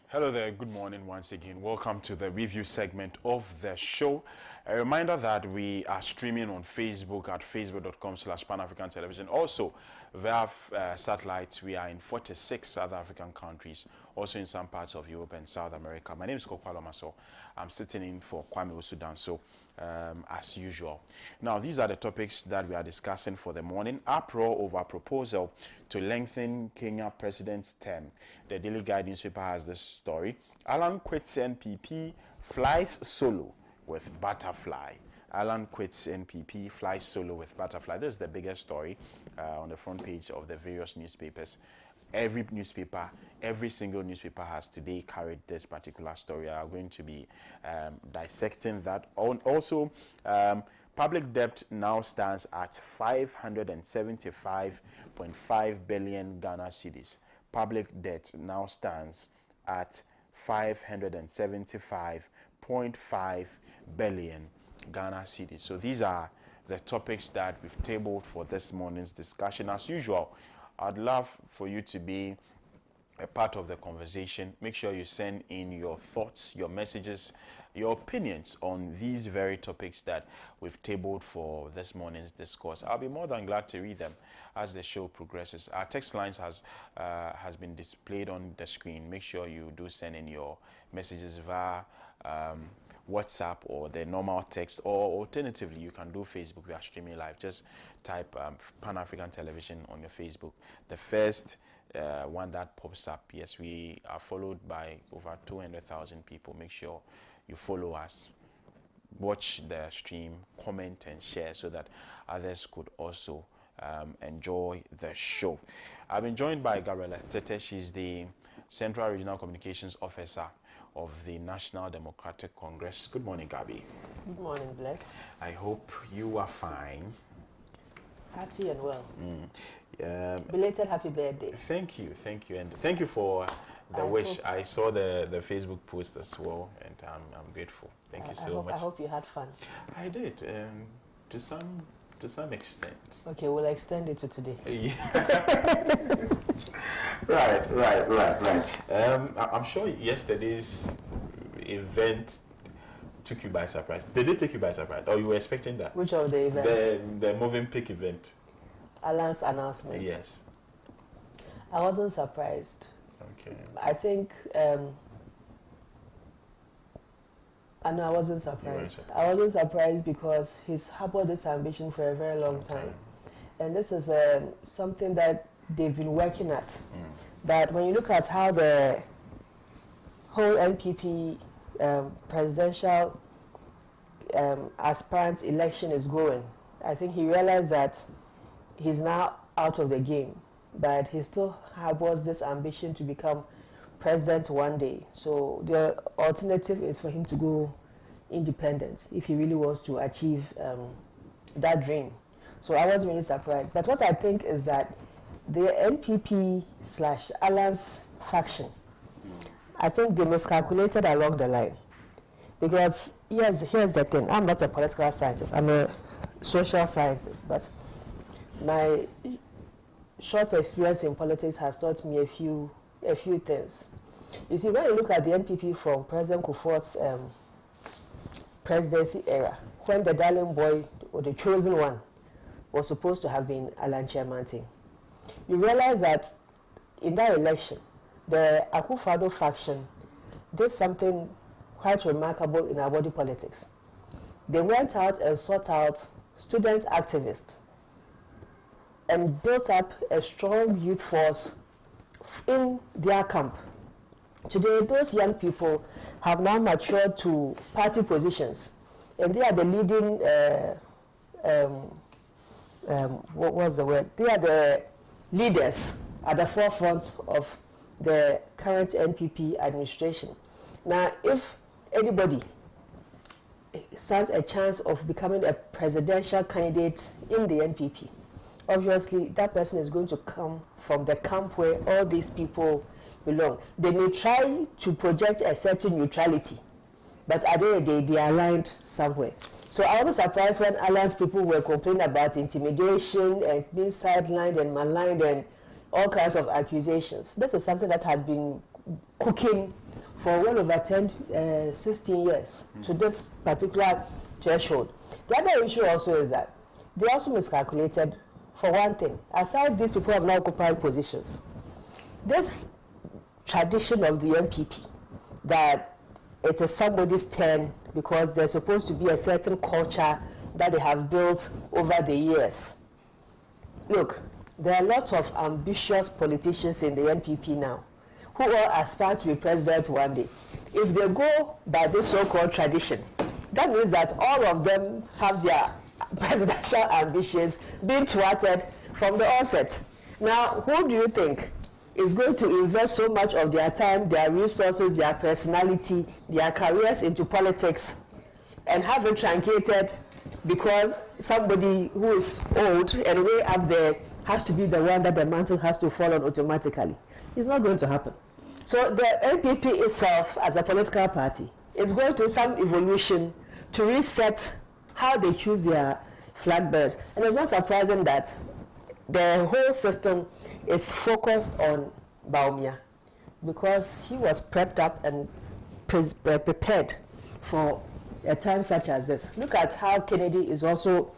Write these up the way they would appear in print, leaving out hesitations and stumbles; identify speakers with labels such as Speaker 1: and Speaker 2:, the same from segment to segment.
Speaker 1: Hello there, good morning once again. Welcome to the review segment of the show. A reminder that we are streaming on Facebook at facebook.com/Pan-African Television. Also, via satellites, we are in 46 South African countries, also in some parts of Europe and South America. My name is Kokwalo Maso. I'm sitting in for Kwame Osudan, as usual. Now, these are the topics that we are discussing for the morning. Uproar over proposal to lengthen Kenya president's term. The Daily Guide newspaper has this story. Alan quits NPP, flies solo with butterfly. Alan quits NPP, flies solo with butterfly. This is the biggest story on the front page of the various newspapers. Every single newspaper has today carried this particular story. I'm going to be dissecting that. Also, public debt now stands at 575.5 billion Ghana cedis. Public debt now stands at 575.5 billion Ghana cedis. So these are the topics that we've tabled for this morning's discussion. As usual, I'd love for you to be a part of the conversation. Make sure you send in your thoughts, your messages, your opinions on these very topics that we've tabled for this morning's discourse. I'll be more than glad to read them as the show progresses. Our text lines has been displayed on the screen. Make sure you do send in your messages via WhatsApp or the normal text, or alternatively you can do Facebook. We are streaming live. Just type Pan-African Television on your Facebook. The first one that pops up, yes, we are followed by over 200,000 people. Make sure you follow us, watch the stream, comment and share so that others could also enjoy the show. I've been joined by Gabriela Tete. She's the Central Regional Communications Officer of the National Democratic Congress. Good morning, Gabi.
Speaker 2: Good morning, Bless.
Speaker 1: I hope you are fine.
Speaker 2: Hearty and well. Belated happy birthday.
Speaker 1: Thank you, and thank you for the wish. I saw the Facebook post as well, and I'm grateful. Thank you so much.
Speaker 2: I hope you had fun.
Speaker 1: I did, to some extent.
Speaker 2: Okay, we'll extend it to today.
Speaker 1: Right. I'm sure yesterday's event took you by surprise. Did it take you by surprise, or you were expecting that?
Speaker 2: Which of the events?
Speaker 1: The Movenpick event.
Speaker 2: Alan's announcement.
Speaker 1: Yes.
Speaker 2: I wasn't surprised.
Speaker 1: Okay.
Speaker 2: I think. I wasn't surprised. I wasn't surprised because he's harbored this ambition for a very long time, and this is something that they've been working at. But when you look at how the whole NPP presidential aspirant election is going, I think he realized that he's now out of the game, but he still harbors this ambition to become president one day. So the alternative is for him to go independent if he really wants to achieve that dream. So I wasn't really surprised. But what I think is that the NPP/Alliance faction, I think they miscalculated along the line. Because here's the thing. I'm not a political scientist. I'm a social scientist. But my short experience in politics has taught me a few things. You see, when you look at the NPP from President Kufuor's presidency era, when the darling boy or the chosen one was supposed to have been Alan Chiamante, you realize that in that election, the Akufo-Addo faction did something quite remarkable in our body politics. They went out and sought out student activists and built up a strong youth force in their camp. Today, those young people have now matured to party positions, and they are the leading, what was the word? They are the leaders at the forefront of the current NPP administration. Now, if anybody stands a chance of becoming a presidential candidate in the NPP, obviously that person is going to come from the camp where all these people belong. They may try to project a certain neutrality, but at the end of the day, they are aligned somewhere. So I was surprised when Alliance people were complaining about intimidation and being sidelined and maligned and all kinds of accusations. This is something that has been cooking for well over 16 years to this particular threshold. The other issue also is that they also miscalculated for one thing. Aside these people have now occupied positions, this tradition of the NPP that it is somebody's turn because there's supposed to be a certain culture that they have built over the years. Look, there are lots of ambitious politicians in the NPP now who all aspire to be president one day. If they go by this so-called tradition, that means that all of them have their presidential ambitions being thwarted from the onset. Now, who do you think is going to invest so much of their time, their resources, their personality, their careers into politics and have it truncated because somebody who is old and way up there has to be the one that the mantle has to fall on automatically? It's not going to happen. So the NPP itself as a political party is going through some evolution to reset how they choose their flag bearers. And it's not surprising that the whole system is focused on Bawumia because he was prepped up and prepared for a time such as this. Look at how Kennedy is also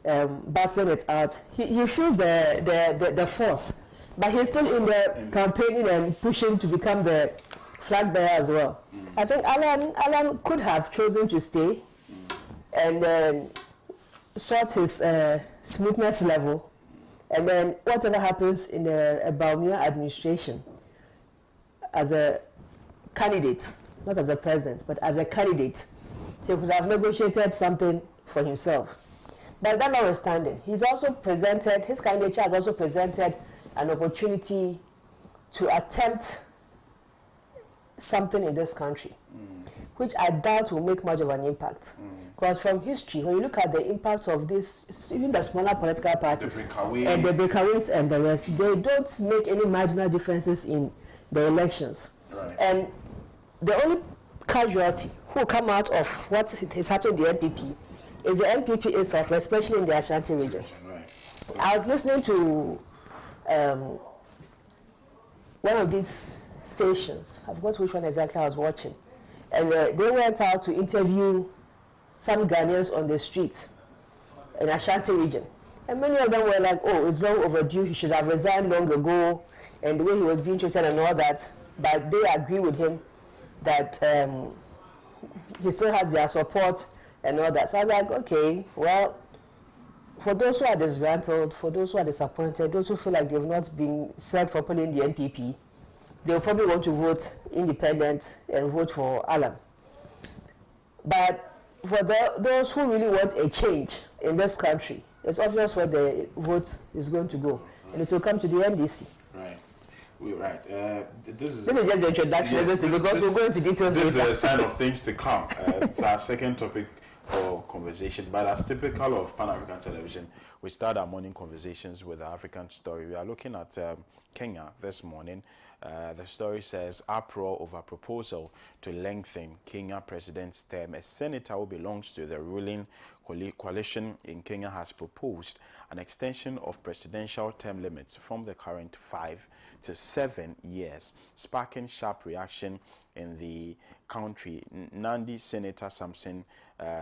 Speaker 2: busting it out. He feels the force, but he's still in the campaigning and pushing to become the flag bearer as well. I think Alan could have chosen to stay and sort his smoothness level, and then whatever happens in the Bawumia administration as a candidate, not as a president, but as a candidate, he could have negotiated something for himself. But that notwithstanding, his candidature has also presented an opportunity to attempt something in this country, which I doubt will make much of an impact. Because from history, when you look at the impact of this, even the smaller political parties, and the breakaways and the rest, they don't make any marginal differences in the elections.
Speaker 1: Right.
Speaker 2: And the only casualty who come out of what is happening in the NPP is the NPP itself, especially in the Ashanti region.
Speaker 1: Right.
Speaker 2: I was listening to one of these stations, I forgot which one exactly I was watching, and they went out to interview some Ghanaians on the streets in Ashanti region. And many of them were like, oh, it's long overdue, he should have resigned long ago, and the way he was being treated and all that. But they agree with him that he still has their support and all that. So I was like, okay, well, for those who are disgruntled, for those who are disappointed, those who feel like they've not been served properly in the NPP, they'll probably want to vote independent and vote for Alan. But for those who really want a change in this country, it's obvious where the vote is going to go, and it will come to the NDC.
Speaker 1: Right. Right. This is
Speaker 2: just the introduction,
Speaker 1: yes,
Speaker 2: isn't it? Because we'll go into details
Speaker 1: later. This is a sign of things to come. It's our second topic for conversation, but as typical of Pan-African television, we start our morning conversations with our African story. We are looking at Kenya this morning. The story says, uproar over proposal to lengthen Kenya president's term. A senator who belongs to the ruling coalition in Kenya has proposed an extension of presidential term limits from the current 5 to 7 years, sparking sharp reaction in the country. Nandi Senator Samson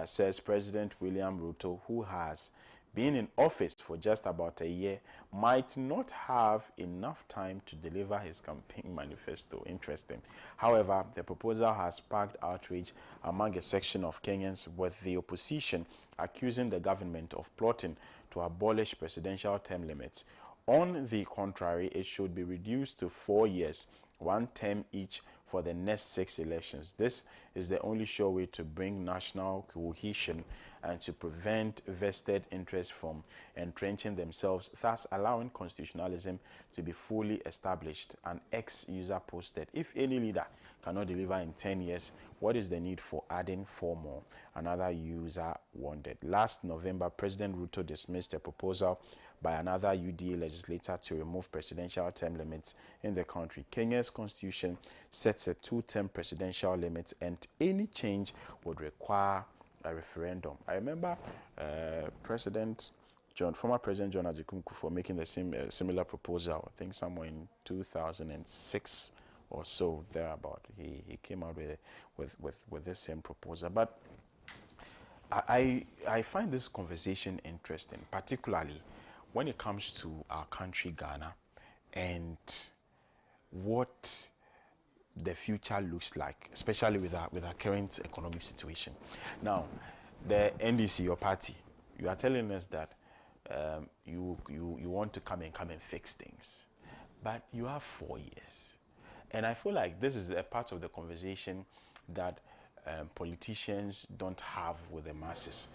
Speaker 1: says President William Ruto, who has been in office for just about a year, might not have enough time to deliver his campaign manifesto. Interesting. However, the proposal has sparked outrage among a section of Kenyans, with the opposition accusing the government of plotting to abolish presidential term limits. On the contrary, it should be reduced to 4 years, 1 term each for the next 6 elections. This is the only sure way to bring national cohesion and to prevent vested interests from entrenching themselves, thus allowing constitutionalism to be fully established. An ex-user posted, if any leader cannot deliver in 10 years, what is the need for adding 4 more? Another user wondered. Last November, President Ruto dismissed a proposal by another UDA legislator to remove presidential term limits in the country. Kenya's constitution sets a 2-term presidential limit, and any change would require a referendum. I remember former President John Ajay Kufuor making the same similar proposal, I think somewhere in 2006 or so thereabout. He came out with this same proposal. But I find this conversation interesting, particularly when it comes to our country, Ghana, and what the future looks like, especially with our current economic situation. Now, the NDC, your party, you are telling us that you want to come and fix things, but you have 4 years, and I feel like this is a part of the conversation that politicians don't have with the masses,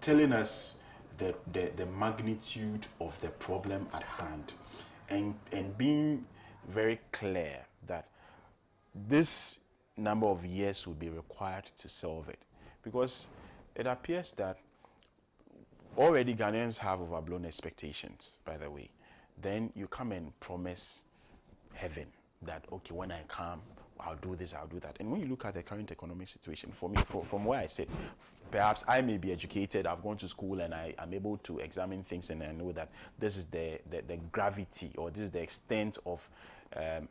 Speaker 1: telling us the magnitude of the problem at hand, and being very clear that this number of years will be required to solve it, because it appears that already Ghanaians have overblown expectations, by the way. Then you come and promise heaven that, okay, when I come, I'll do this, I'll do that. And when you look at the current economic situation, for me, from where I sit, perhaps I may be educated, I've gone to school, and I'm able to examine things, and I know that this is the gravity, or this is the extent of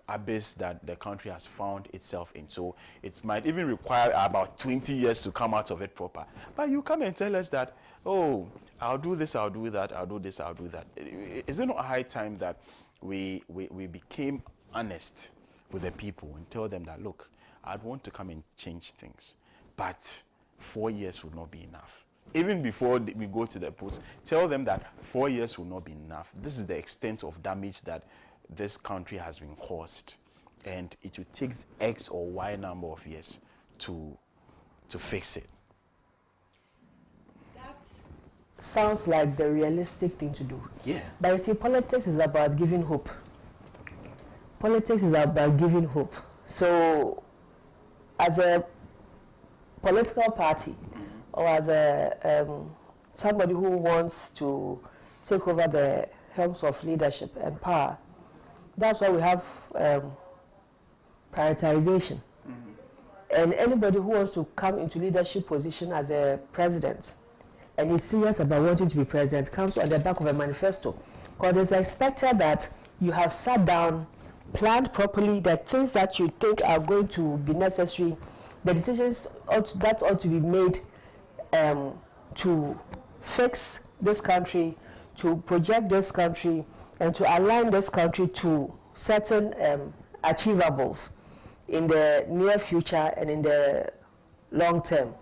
Speaker 1: abyss that the country has found itself in. So it might even require about 20 years to come out of it proper. But you come and tell us that, oh, I'll do this, I'll do that, I'll do this, I'll do that. Is it not a high time that we became honest with the people and tell them that, look, I'd want to come and change things, but 4 years would not be enough. Even before we go to the polls, tell them that 4 years will not be enough. This is the extent of damage that this country has been caused, and it will take X or Y number of years to fix it.
Speaker 2: That sounds like the realistic thing to do.
Speaker 1: Yeah.
Speaker 2: But you see, politics is about giving hope. Politics is about giving hope. So, as a political party, or as a somebody who wants to take over the helms of leadership and power, that's why we have prioritization. And anybody who wants to come into leadership position as a president and is serious about wanting to be president comes on the back of a manifesto, because it's expected that you have sat down, planned properly, the things that you think are going to be necessary, the decisions that ought to be made to fix this country, to project this country, and to align this country to certain achievables in the near future and in the long term.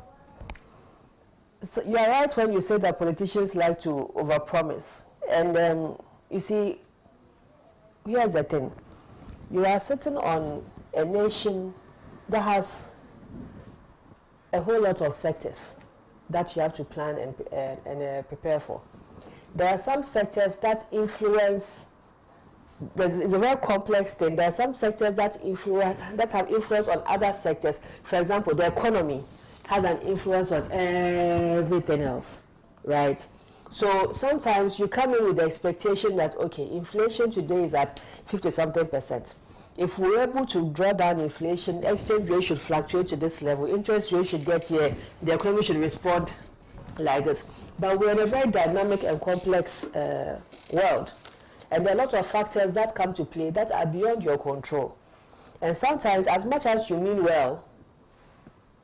Speaker 2: So you are right when you say that politicians like to overpromise. And you see, here's the thing. You are sitting on a nation that has a whole lot of sectors that you have to plan and prepare for. There are some sectors that influence. It's a very complex thing. There are some sectors that have influence on other sectors. For example, the economy has an influence on everything else, right? So sometimes you come in with the expectation that, okay, inflation today is at 50-something%. If we're able to draw down inflation, exchange rate should fluctuate to this level, interest rate should get here, the economy should respond like this. But we're in a very dynamic and complex world. And there are a lot of factors that come to play that are beyond your control. And sometimes, as much as you mean well,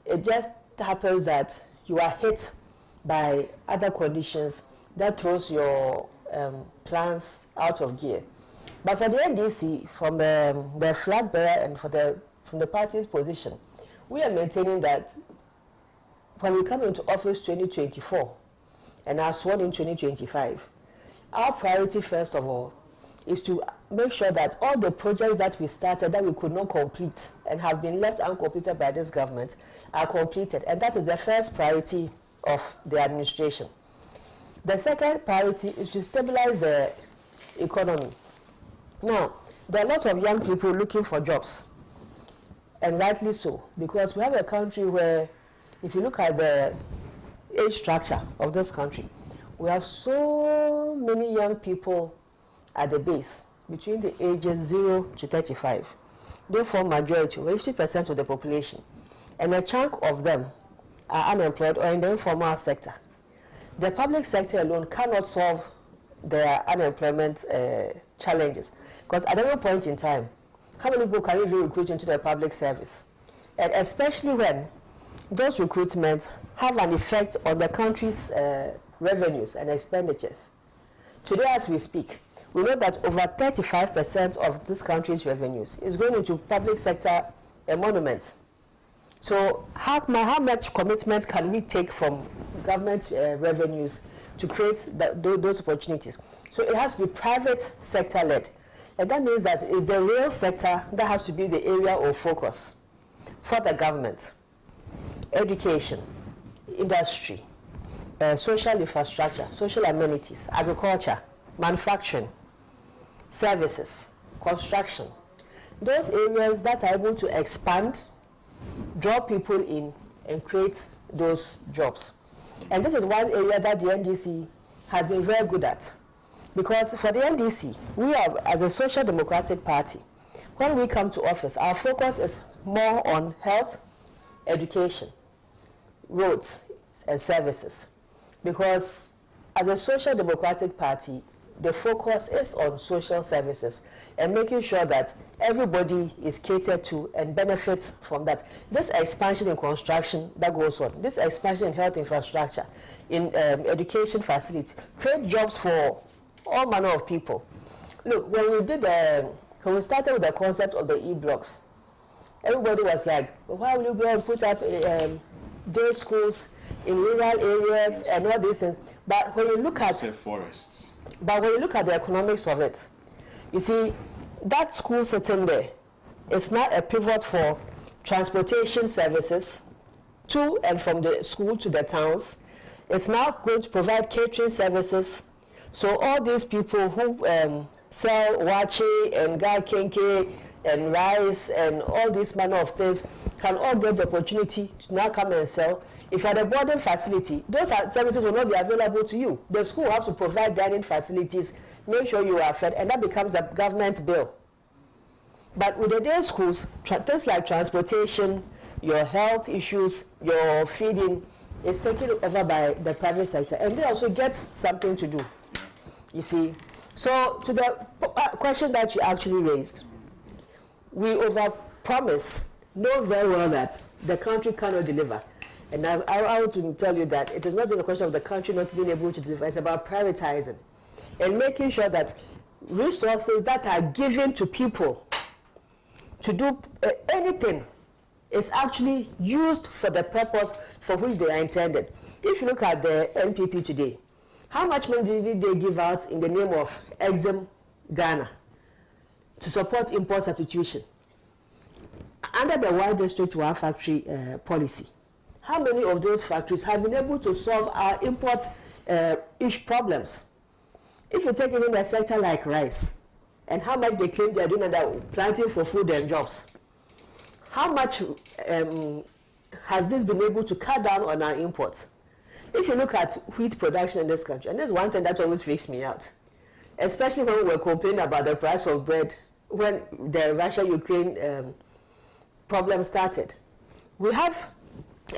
Speaker 2: it just happens that you are hit by other conditions that throws your plans out of gear. But for the NDC, from the flag bearer and from the party's position, we are maintaining that when we come into office 2024 and are sworn in 2025, our priority, first of all, is to make sure that all the projects that we started that we could not complete and have been left uncompleted by this government are completed. And that is the first priority of the administration. The second priority is to stabilize the economy. Now, there are a lot of young people looking for jobs, and rightly so, because we have a country where, if you look at the age structure of this country, we have so many young people at the base between the ages 0 to 35. They form majority, 50% of the population, and a chunk of them are unemployed or in the informal sector. The public sector alone cannot solve their unemployment challenges, because at any point in time, how many people can you even recruit into the public service? And especially when those recruitments have an effect on the country's revenues and expenditures. Today, as we speak, we know that over 35% of this country's revenues is going into public sector emoluments. So how much commitment can we take from government revenues to create those opportunities? So it has to be private sector led. And that means that it's the real sector that has to be the area of focus for the government. Education, industry, social infrastructure, social amenities, agriculture, manufacturing, services, construction. Those areas that are able to expand, draw people in, and create those jobs. And this is one area that the NDC has been very good at. Because for the NDC, we are, as a social democratic party, when we come to office, our focus is more on health, education, roads, and services. Because as a social democratic party, the focus is on social services and making sure that everybody is catered to and benefits from that. This expansion in construction that goes on, this expansion in health infrastructure, in education facilities, create jobs for all manner of people. Look, when we started with the concept of the e-blocks, everybody was like, well, why will you go and put up day schools in rural areas and all these things? But when you look at forests. But when you look at the economics of it, you see, that school sitting there is now a pivot for transportation services to and from the school to the towns. It's now going to provide catering services. So all these people who sell wache and gakenke and rice and all these manner of things can all get the opportunity to now come and sell. If you're at a boarding facility, those services will not be available to you. The school will have to provide dining facilities, make sure you are fed, and that becomes a government bill. But with the day schools, things like transportation, your health issues, your feeding, is taken over by the private sector, and they also get something to do. You see? So to the question that you actually raised, we overpromise, know very well that the country cannot deliver. And I want to tell you that it is not just a question of the country not being able to deliver, it's about prioritizing and making sure that resources that are given to people to do anything is actually used for the purpose for which they are intended. If you look at the NPP today, how much money did they give out in the name of Exim Ghana to support import substitution? Under the one district, one factory policy, how many of those factories have been able to solve our import problems? If you take even a sector like rice, and how much they claim they are doing under planting for food and jobs, how much has this been able to cut down on our imports? If you look at wheat production in this country, and this is one thing that always freaks me out, especially when we were complaining about the price of bread when the Russia-Ukraine problem started. We have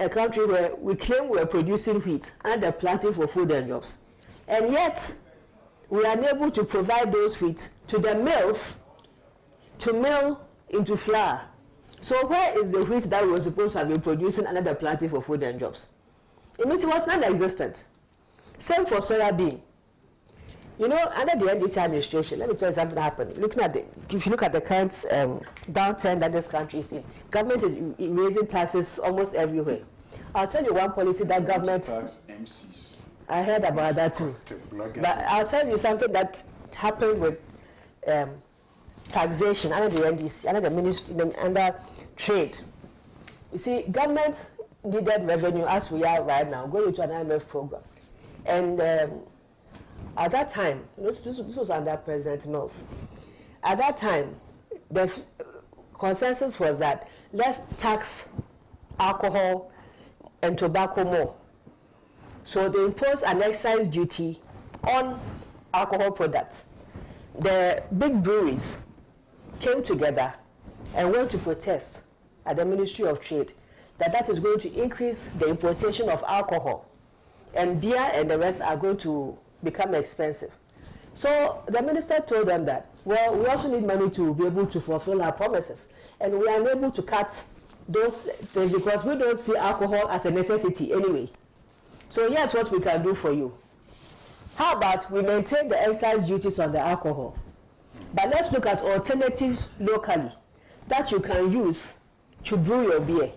Speaker 2: a country where we claim we are producing wheat and they're planting for food and jobs. And yet, we are unable to provide those wheat to the mills to mill into flour. So where is the wheat that we were supposed to have been producing and they're planting for food and jobs? It means it was non-existent. Same for soybean. You know, under the NDC administration, let me tell you something that happened. If you look at the current downturn that this country is in, government is raising taxes almost everywhere. I'll tell you one policy that government... Tax MCs. I heard about that too. But I'll tell you something that happened with taxation under the NDC, under the ministry, under trade. You see, government needed revenue as we are right now, going into an IMF program. And at that time, this was under President Mills. At that time, the consensus was that let's tax alcohol and tobacco more. So they imposed an excise duty on alcohol products. The big breweries came together and went to protest at the Ministry of Trade that is going to increase the importation of alcohol, and beer and the rest are going to become expensive. So the minister told them that Well, we also need money to be able to fulfill our promises. And we are unable to cut those things because we don't see alcohol as a necessity anyway. So here's what we can do for you. How about we maintain the excise duties on the alcohol? But let's look at alternatives locally that you can use to brew your beer.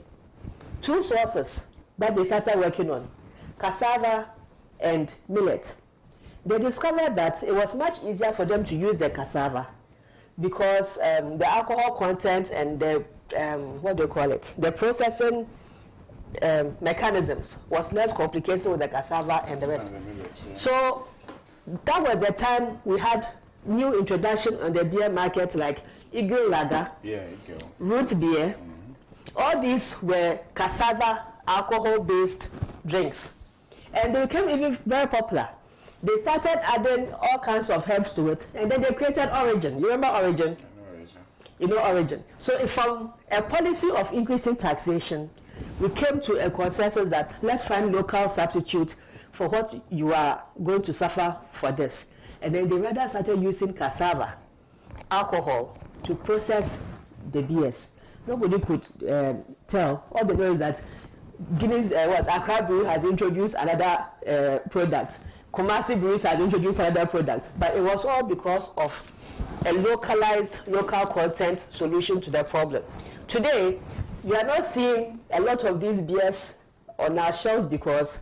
Speaker 2: Two sources that they started working on, cassava and millet. They discovered that it was much easier for them to use the cassava because the alcohol content and the what do you call it? The processing mechanisms was less complicated with the cassava and the rest. So that was the time we had new introduction on the beer market like Eagle Lager, Root Beer. All these were cassava alcohol-based drinks, and they became even very popular. They started adding all kinds of herbs to it, and then they created Origin. You remember Origin? You know Origin. So from a policy of increasing taxation, we came to a consensus that let's find local substitute for what you are going to suffer for this. And then they rather started using cassava, alcohol, to process the beers. Nobody could tell. All they know is that Guinness, Accra Brew has introduced another product. Kumasi Brews has introduced another product. But it was all because of a localized, local content solution to the problem. Today, you are not seeing a lot of these beers on our shelves because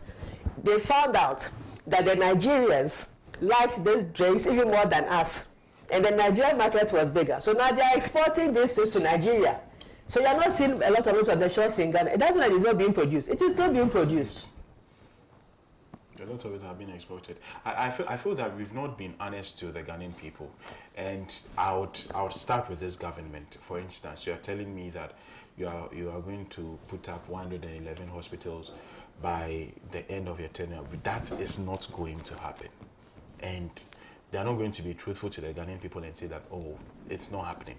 Speaker 2: they found out that the Nigerians liked these drinks even more than us. And the Nigerian market was bigger. So now they are exporting these things to Nigeria. So you are not seeing a lot of it on the shelves in Ghana. It doesn't mean it's not being produced. It is still being produced.
Speaker 1: A lot of it have been exported. I feel that we've not been honest to the Ghanaian people. And I would start with this government. For instance, you are telling me that you are going to put up 111 hospitals by the end of your tenure. But that is not going to happen. And they are not going to be truthful to the Ghanaian people and say that, oh, it's not happening.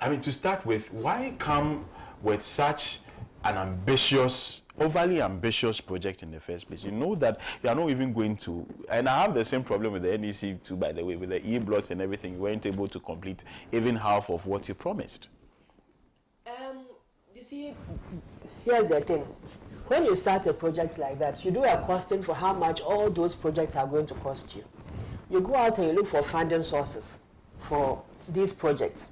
Speaker 1: I mean, to start with, why come with such an ambitious, overly ambitious project in the first place? You know that you are not even going to, and I have the same problem with the NEC too, by the way, with the E-blocks and everything. You weren't able to complete even half of what you promised.
Speaker 2: You see, here's the thing. When you start a project like that, you do a costing for how much all those projects are going to cost you. You go out and you look for funding sources for these projects.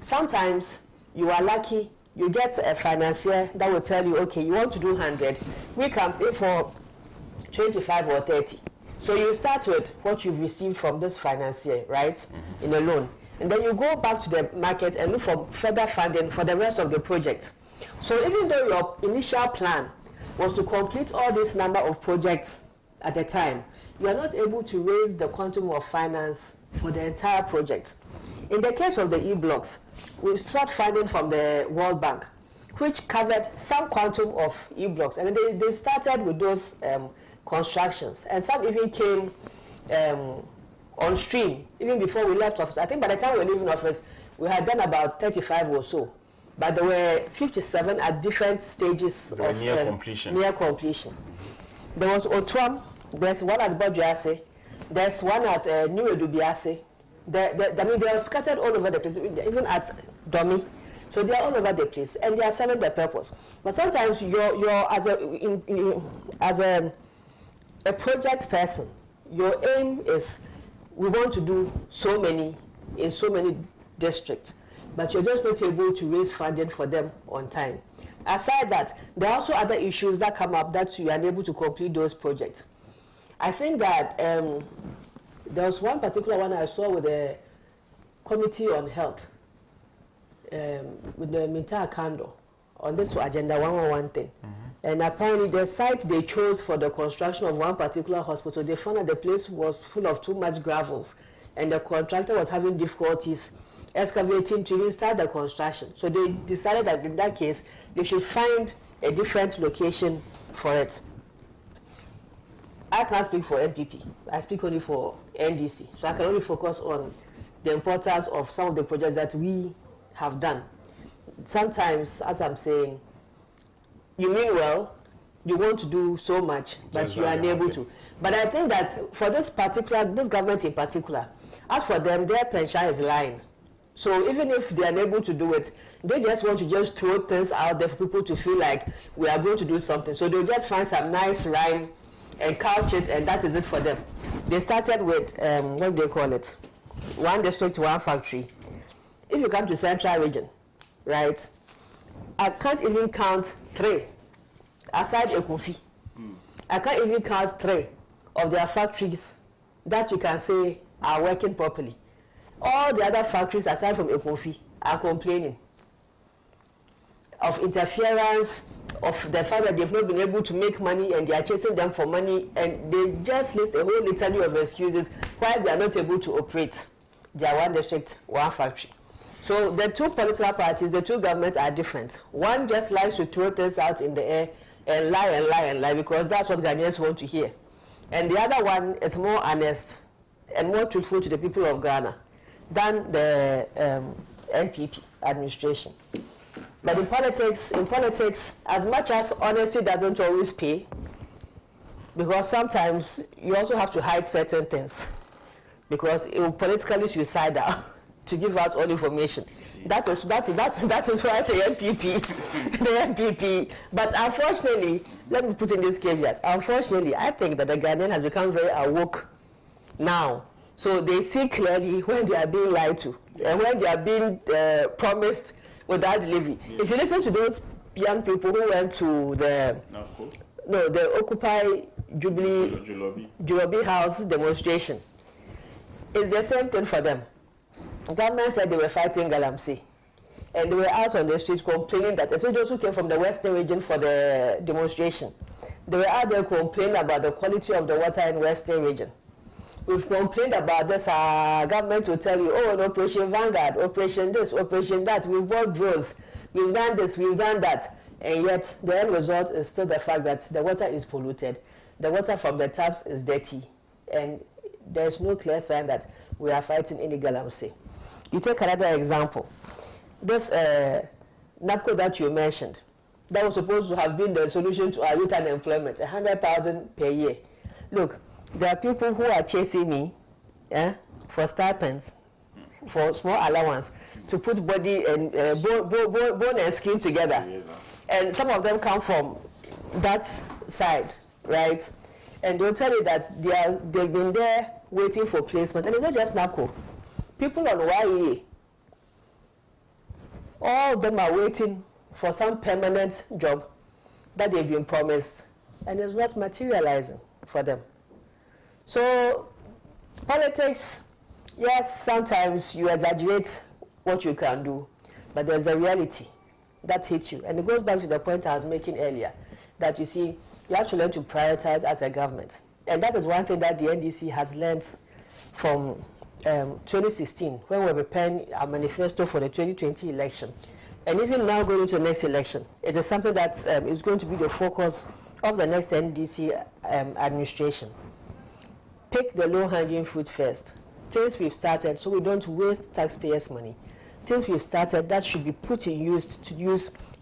Speaker 2: Sometimes you are lucky, you get a financier that will tell you, okay, you want to do 100, we can pay for 25 or 30. So you start with what you've received from this financier, right, in a loan. And then you go back to the market and look for further funding for the rest of the project. So even though your initial plan was to complete all this number of projects at a time, you are not able to raise the quantum of finance for the entire project. In the case of the E-blocks, we sought funding from the World Bank, which covered some quantum of E-blocks. And they started with those constructions. And some even came on stream, even before we left office. I think by the time we were leaving office, we had done about 35 or so. But there were 57 at different stages of
Speaker 1: near completion.
Speaker 2: Near completion. There was Otram, there's one at Bojuase, there's one at New Edubiase. I mean, they are scattered all over the place, even at Domi. So they are all over the place, and they are serving their purpose. But sometimes you're as a project person, your aim is we want to do so many in so many districts, but you're just not able to raise funding for them on time. Aside that, there are also other issues that come up that you are unable to complete those projects. I think that there was one particular one I saw with the Committee on Health, with the Minta Kando, on this Agenda 111 thing. And apparently the site they chose for the construction of one particular hospital, they found that the place was full of too much gravels, and the contractor was having difficulties excavating to even start the construction. So they decided that in that case, they should find a different location for it. I can't speak for MPP. I speak only for NDC. So I can only focus on the importance of some of the projects that we have done. Sometimes, as I'm saying, you mean well, you want to do so much, but you are unable to. But I think that for this government in particular, As for them, their pension is lying. So even if they are unable to do it, they just want to just throw things out there for people to feel like we are going to do something. So they'll just find some nice rhyme and couch it, and that is it for them. They started with, what do they call it? One district, one factory. If you come to Central Region, right, I can't even count 3, aside Ekofi. I can't even count 3 of their factories that you can say are working properly. All the other factories, aside from Ekofi, are complaining of interference, of the fact that they've not been able to make money and they are chasing them for money, and they just list a whole litany of excuses why they are not able to operate their one district, one factory. So the two political parties, the two governments are different. One just likes to throw things out in the air and lie and lie and lie because that's what Ghanaians want to hear. And the other one is more honest and more truthful to the people of Ghana than the NPP administration. But in politics, as much as honesty doesn't always pay, because sometimes you also have to hide certain things, because it will politically suicidal to give out all information. That is why the NPP. But unfortunately, let me put in this caveat. Unfortunately, I think that the Ghanaian has become very awoke now. So they see clearly when they are being lied to and when they are being promised without delivery. Yeah. If you listen to those young people who went to the Occupy Jubilee House demonstration, it's the same thing for them. The government said they were fighting Galamsey, and they were out on the streets complaining that, especially those who came from the Western region for the demonstration, they were out there complaining about the quality of the water in Western region. We've complained about this, government will tell you, oh, an Operation Vanguard, Operation this, Operation that, we've bought drones, we've done this, we've done that, and yet the end result is still the fact that the water is polluted, the water from the taps is dirty, and there's no clear sign that we are fighting any Galamsey. You take another example. This NAPCO that you mentioned, that was supposed to have been the solution to our youth unemployment, 100,000 per year. Look, there are people who are chasing me for stipends, for small allowance, to put body and bone and skin together. And some of them come from that side, right? And they'll tell you that they've been there waiting for placement. And it's not just NAPCO. People on YEA, all of them are waiting for some permanent job that they've been promised, and it's not materializing for them. So politics, yes, sometimes you exaggerate what you can do, but there's a reality that hits you. And it goes back to the point I was making earlier, that you see, you have to learn to prioritize as a government. And that is one thing that the NDC has learned from 2016, when we were preparing our manifesto for the 2020 election. And even now going into the next election, it is something that is going to be the focus of the next NDC administration. Pick the low-hanging fruit first. Things we've started so we don't waste taxpayers' money. Things we've started that should be put in use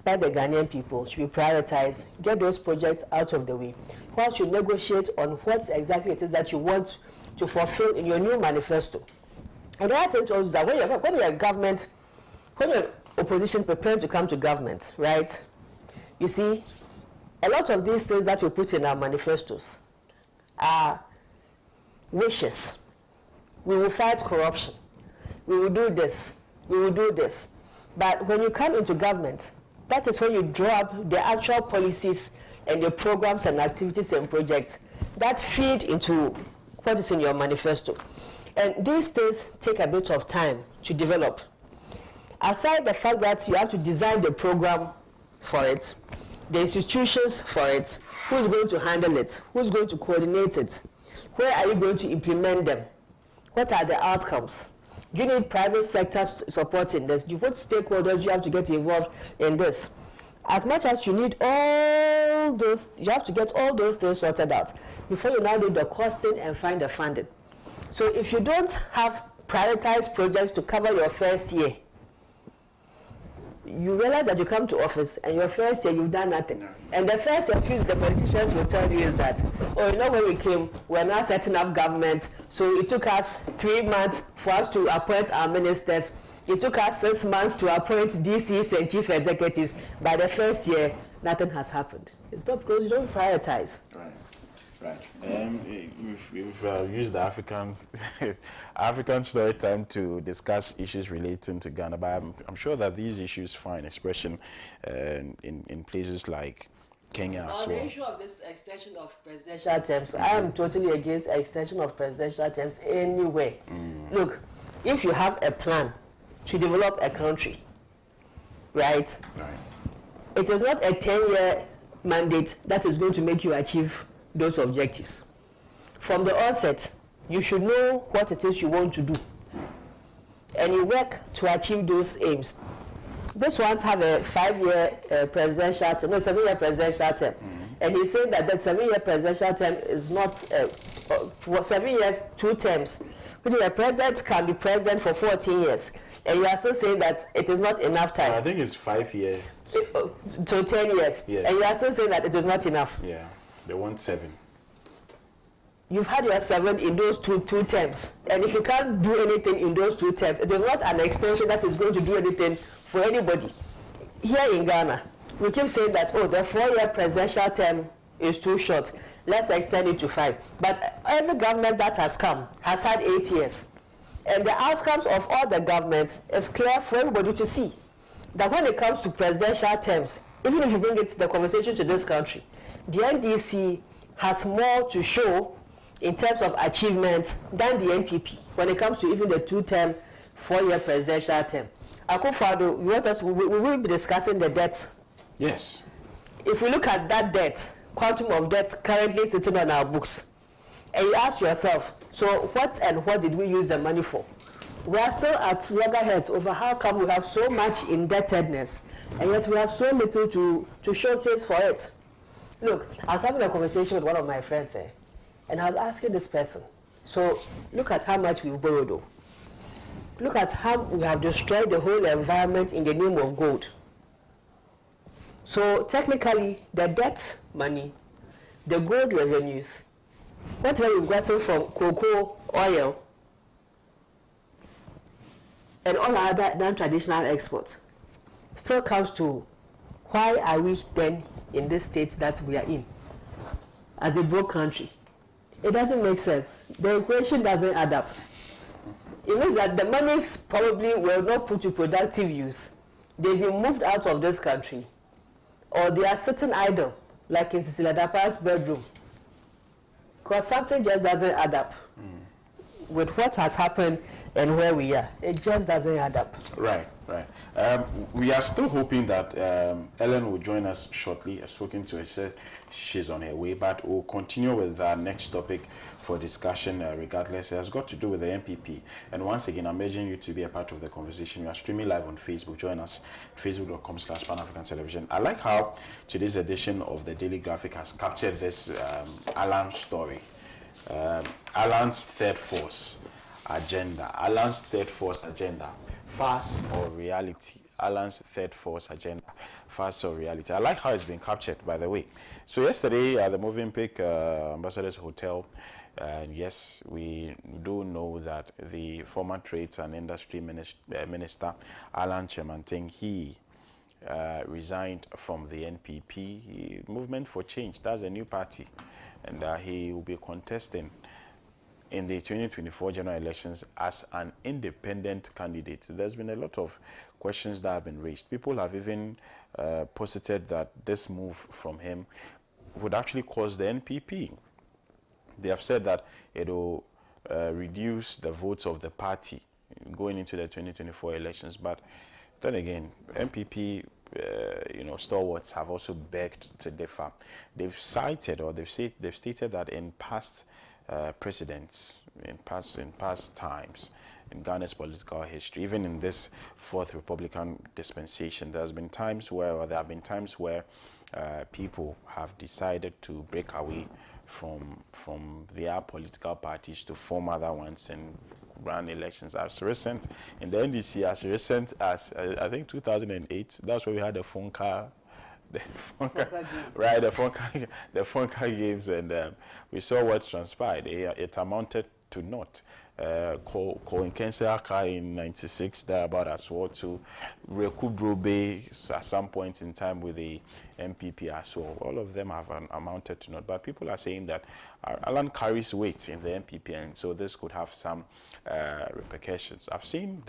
Speaker 2: by the Ghanaian people, should be prioritized, get those projects out of the way. While you negotiate on what exactly it is that you want to fulfill in your new manifesto. And the other thing is that when you're opposition preparing to come to government, right? You see, a lot of these things that we put in our manifestos are wishes. We will fight corruption. We will do this. We will do this. But when you come into government, that is when you draw up the actual policies and the programs and activities and projects that feed into what is in your manifesto. And these things take a bit of time to develop. Aside the fact that you have to design the program for it, the institutions for it, who's going to handle it, who's going to coordinate it, where are you going to implement them, what are the outcomes? Do you need private sector supporting this? What stakeholders you have to get involved in this? As much as you need all those, you have to get all those things sorted out before you now do the costing and find the funding. So if you don't have prioritized projects to cover your first year, you realize that you come to office and your first year you've done nothing.
Speaker 1: No.
Speaker 2: And the first excuse the politicians will tell you is that, oh, you know, when we came, we're now setting up government, so it took us 3 months for us to appoint our ministers. It took us 6 months to appoint DCs and chief executives. By the first year, nothing has happened. It's not because you don't prioritize.
Speaker 1: Right. Right. We've used the African story time to discuss issues relating to Ghana, but I'm sure that these issues find expression in places like Kenya as
Speaker 2: On
Speaker 1: well.
Speaker 2: the issue of this extension of presidential terms, I am totally against extension of presidential terms anywhere. Look, if you have a plan to develop a country, right? It is not a 10-year mandate that is going to make you achieve those objectives. From the onset, you should know what it is you want to do, and you work to achieve those aims. These ones have a 5-year presidential term, no, 7-year presidential term, and he's saying that the 7-year presidential term is not 7 years, 2 terms. Because the president can be president for 14 years, and you are still saying that it is not enough time.
Speaker 1: I think it's 5 years.
Speaker 2: So 10 years,
Speaker 1: yes.
Speaker 2: And you are still saying that it is not enough.
Speaker 1: Yeah, they want 7.
Speaker 2: You've had your 7 in those two terms, and if you can't do anything in those 2 terms, it is not an extension that is going to do anything for anybody. Here in Ghana, we keep saying that, oh, the 4-year presidential term is too short, let's extend it to 5. But every government that has come has had 8 years, and the outcomes of all the governments is clear for everybody to see. That when it comes to presidential terms, even if you bring it the conversation to this country, the NDC has more to show in terms of achievement than the NPP when it comes to even the 2-term, 4-year presidential term. Akufo-Addo, we will be discussing the debt.
Speaker 1: Yes.
Speaker 2: If we look at that debt, quantum of debt currently sitting on our books, and you ask yourself, so what did we use the money for? We are still at loggerheads over how come we have so much indebtedness, and yet we have so little to showcase for it. Look, I was having a conversation with one of my friends here, and I was asking this person, so look at how much we've borrowed though. Look at how we have destroyed the whole environment in the name of gold. So technically, the debt money, the gold revenues, whatever we've gotten from cocoa, oil, and all other non-traditional exports, still comes to why are we then in this state that we are in as a broke country? It doesn't make sense. The equation doesn't add up. It means that the monies probably were not put to productive use. They've been moved out of this country, or they are sitting idle, like in Cecilia Dapa's bedroom, because something just doesn't add up with what has happened and where we are. It just doesn't add up.
Speaker 1: Right. We are still hoping that Ellen will join us shortly. I've spoken to her, said she's on her way, but we'll continue with our next topic for discussion regardless. It has got to do with the NPP. And once again, I'm urging you to be a part of the conversation. We are streaming live on Facebook. Join us, facebook.com/Pan-African Television. I like how today's edition of the Daily Graphic has captured this Alan story. Alan's third force agenda. Farce or reality? Alan's third force agenda, farce or reality? I like how it's been captured, by the way. So yesterday at the Movenpick Ambassadors Hotel, and yes, we do know that the former Trades and Industry Minister, Alan Kyerematen, he resigned from the NPP, Movement for Change. That's a new party, and he will be contesting in the 2024 general elections as an independent candidate. There's been a lot of questions that have been raised. People have even posited that this move from him would actually cause the NPP. They have said that it will reduce the votes of the party going into the 2024 elections. But then again, NPP stalwarts have also begged to differ. They've cited, or they've stated that in past presidents, in past times in Ghana's political history, even in this fourth Republican dispensation, there have been times where people have decided to break away from their political parties to form other ones and run elections as recent in the NDC, as recent as I think 2008. That's where we had the Funka. Right, the Funka games, and we saw what transpired. It amounted to naught. Colin Kenseaka in '96, thereabout as well, to Reku Brobe at some point in time with the MPP as well. All of them have amounted to naught. But people are saying that Alan carries weight in the MPP, and so this could have some repercussions. I've seen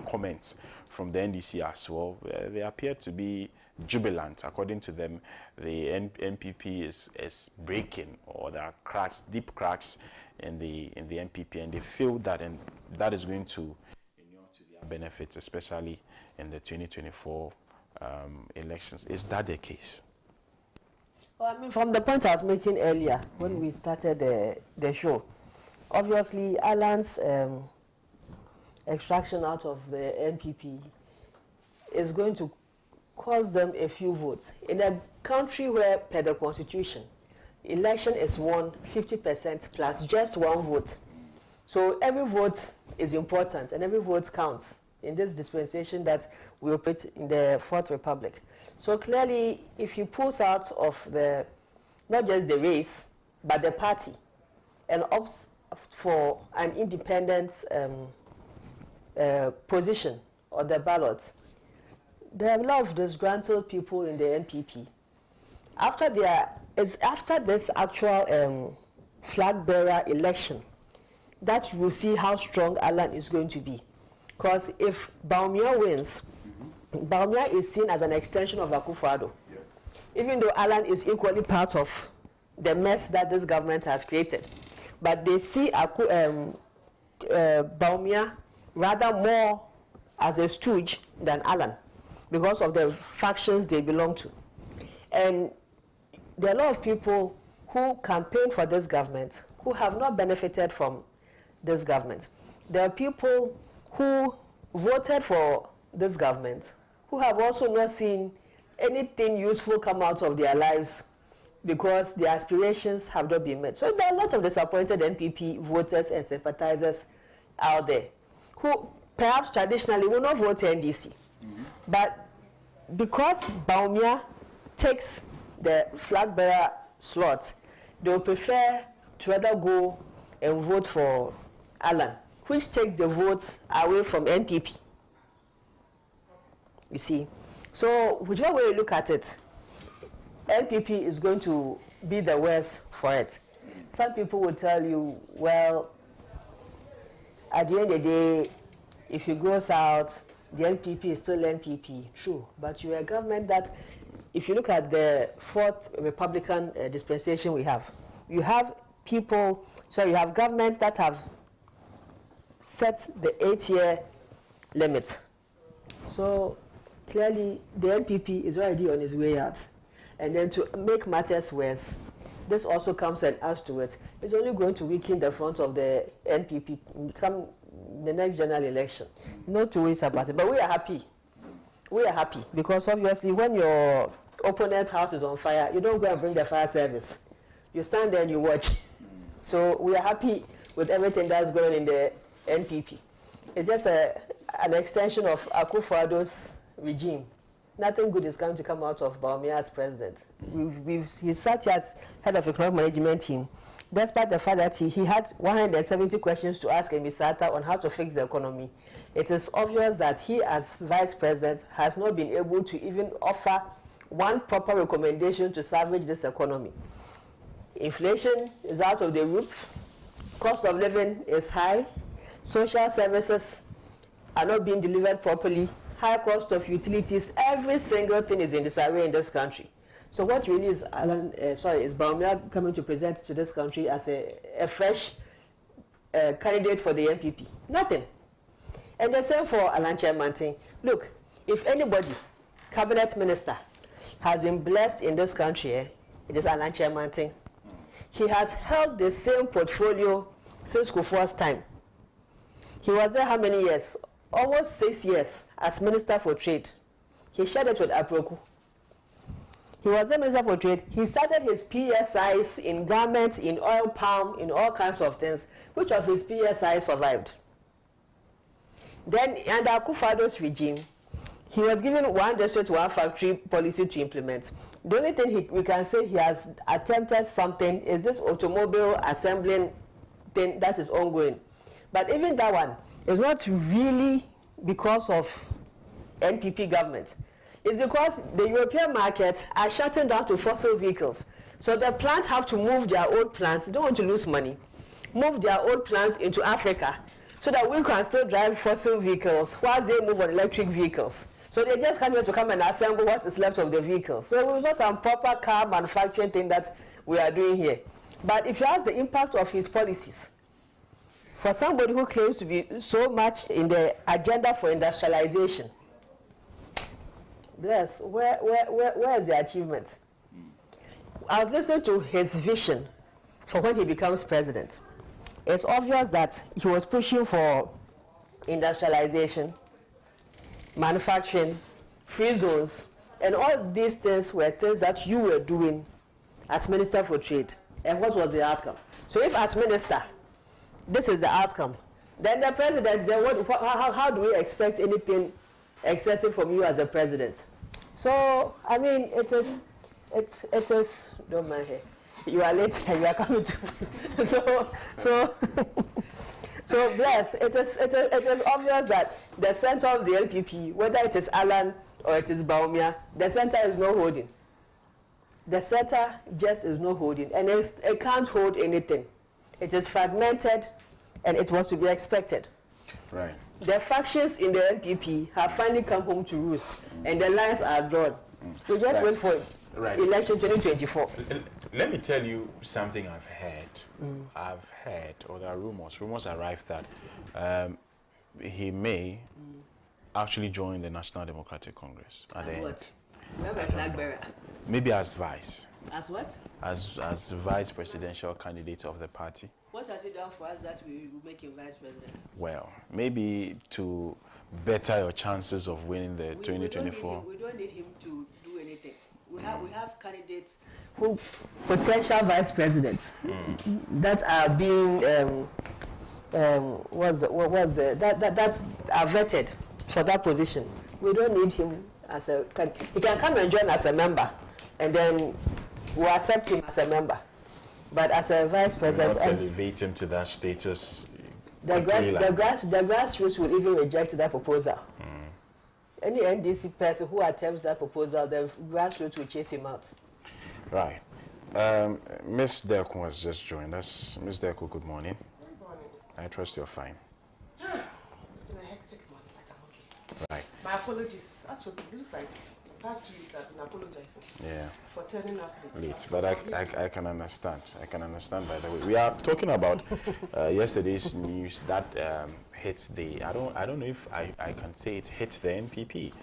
Speaker 1: comments from the NDC as well. They appear to be jubilant. According to them, the MPP is breaking, or there are cracks, deep cracks in the MPP, and they feel that, and that is going to inure to their benefits, especially in the 2024 elections. Is that the case?
Speaker 2: Well, I mean, from the point I was making earlier when we started the show, obviously Alan's extraction out of the MPP is going to cost them a few votes. In a country where, per the constitution, election is won 50% plus just one vote. So every vote is important and every vote counts in this dispensation that we operate in the Fourth Republic. So clearly, if he pulls out of the, not just the race, but the party, and opts for an independent position on the ballot, there are a lot of disgruntled people in the NPP. After this actual flag bearer election, that we'll see how strong Alan is going to be. Because if Bawumia wins, Bawumia is seen as an extension of Akufo-Addo. Yeah. Even though Alan is equally part of the mess that this government has created. But they see Bawumia rather more as a stooge than Alan, because of the factions they belong to. And there are a lot of people who campaign for this government who have not benefited from this government. There are people who voted for this government who have also not seen anything useful come out of their lives because their aspirations have not been met. So there are a lot of disappointed NPP voters and sympathizers out there who perhaps traditionally will not vote NDC. But because Bawumia takes the flag bearer slot, they will prefer to rather go and vote for Alan, which takes the votes away from NPP. You see? So whichever way you look at it, NPP is going to be the worse for it. Some people will tell you, well, at the end of the day, if you go south, the NPP is still NPP. True, but you're a government that, if you look at the Fourth Republican dispensation we have, you have people, so you have governments that have set the 8-year limit. So clearly the NPP is already on its way out. And then to make matters worse, this also comes and adds to it. It's only going to weaken the front of the NPP come the next general election. No two ways about it. But we are happy. We are happy because obviously when your opponent's house is on fire, you don't go and bring the fire service. You stand there and you watch. So we are happy with everything that's going on in the NPP. It's just an extension of Akufo-Addo's regime. Nothing good is going to come out of Bawumia as president. He sat as head of economic management team, despite the fact that he had 170 questions to ask Emisata on how to fix the economy. It is obvious that he, as vice president, has not been able to even offer one proper recommendation to salvage this economy. Inflation is out of the roof, cost of living is high, social services are not being delivered properly, high cost of utilities, every single thing is in disarray in this country. So what really is is Bawumia coming to present to this country as a fresh candidate for the NPP? Nothing. And the same for Alan Kyerematen. Look, if anybody, cabinet minister, has been blessed in this country, it is Alan Kyerematen. He has held the same portfolio since Kufuor's time. He was there how many years? Almost 6 years as Minister for Trade. He shared it with Aproku. He was the Minister for Trade. He started his PSIs in garments, in oil palm, in all kinds of things. Which of his PSIs survived? Then under Akufo-Addo's regime, he was given one district, one factory policy to implement. The only thing we can say he has attempted something is this automobile assembling thing that is ongoing. But even that one is not really because of NPP government. It's because the European markets are shutting down to fossil vehicles. So the plants have to move their old plants. They don't want to lose money. Move their old plants into Africa so that we can still drive fossil vehicles whilst they move on electric vehicles. So they just come here to come and assemble what is left of the vehicles. So it was not some proper car manufacturing thing that we are doing here. But if you ask the impact of his policies, for somebody who claims to be so much in the agenda for industrialization, yes, where is the achievement? I was listening to his vision for when he becomes president. It's obvious that he was pushing for industrialization, manufacturing, free zones, and all these things were things that you were doing as Minister for Trade. And what was the outcome? So if as minister, this is the outcome, then the president, then how do we expect anything excessive from you as a president? So, I mean, it is, don't mind here. You are late and you are coming to, so yes, it is obvious that the center of the LPP, whether it is Alan or it is Bawumia, the center is not holding. The center just is not holding, and it can't hold anything. It is fragmented, and it was to be expected.
Speaker 1: Right.
Speaker 2: The factions in the LPP have finally come home to roost, and the lines are drawn. We just wait for election 2024.
Speaker 1: Let me tell you something I've heard, or there are rumors arrived that he may actually join the National Democratic Congress at the end.
Speaker 2: Remember flag bearer?
Speaker 1: Maybe as vice.
Speaker 2: As what?
Speaker 1: As vice presidential candidate of the party.
Speaker 2: What has he done for us that we will make him vice president?
Speaker 1: Well, maybe to better your chances of winning the 2024.
Speaker 2: We don't need him to do anything. We have candidates who potential vice presidents that are being that are vetted for that position. We don't need him as a candidate. He can come and join as a member, and then we'll accept him as a member. But as a vice president,
Speaker 1: not elevate him to that status.
Speaker 2: The grassroots will even reject that proposal. Any NDC person who attempts that proposal, the grassroots will chase him out.
Speaker 1: Right. Ms. Delco has just joined us. Ms. Delco, good morning.
Speaker 3: Good morning.
Speaker 1: I trust you're fine.
Speaker 3: It's been a hectic morning, but I'm okay.
Speaker 1: Right.
Speaker 3: My apologies. As for it looks like the past 2 weeks I've been apologizing.
Speaker 1: Yeah.
Speaker 3: For turning up late.
Speaker 1: But I can understand. I can understand, by the way. We are talking about yesterday's news that hits the, I don't know if I can say it hits the NPP,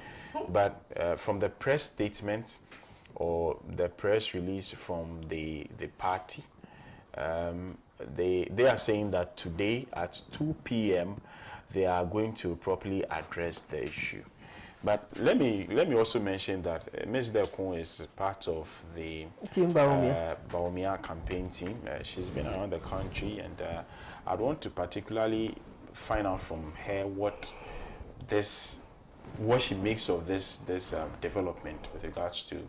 Speaker 1: but from the press statement or the press release from the party, they are saying that today at 2 p.m. they are going to properly address the issue. But let me also mention that Ms. Delco is part of the
Speaker 2: Team Bawumia.
Speaker 1: Bawumia campaign team. She's been around the country, and I'd want to particularly find out from her what she makes of this development with regards to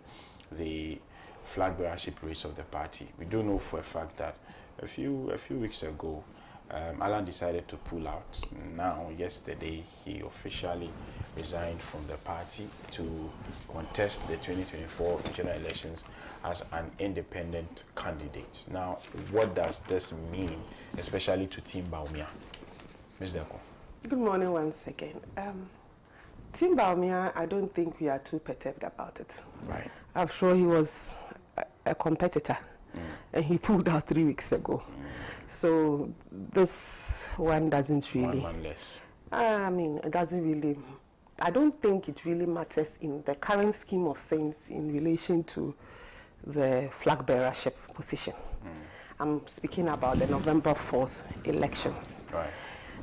Speaker 1: the flag bearership race of the party. We do know for a fact that a few weeks ago, Alan decided to pull out. Now, yesterday, he officially resigned from the party to contest the 2024 general elections as an independent candidate. Now, what does this mean, especially to Team Bawumia? Ms. Delco.
Speaker 3: Good morning once again. Team Bawumia, I don't think we are too perturbed about it.
Speaker 1: Right.
Speaker 3: I'm sure he was a competitor. And he pulled out 3 weeks ago. So this one doesn't really.
Speaker 1: One less.
Speaker 3: I mean, it doesn't really. I don't think it really matters in the current scheme of things in relation to the flag bearership position. I'm speaking about the November 4th elections.
Speaker 1: Right.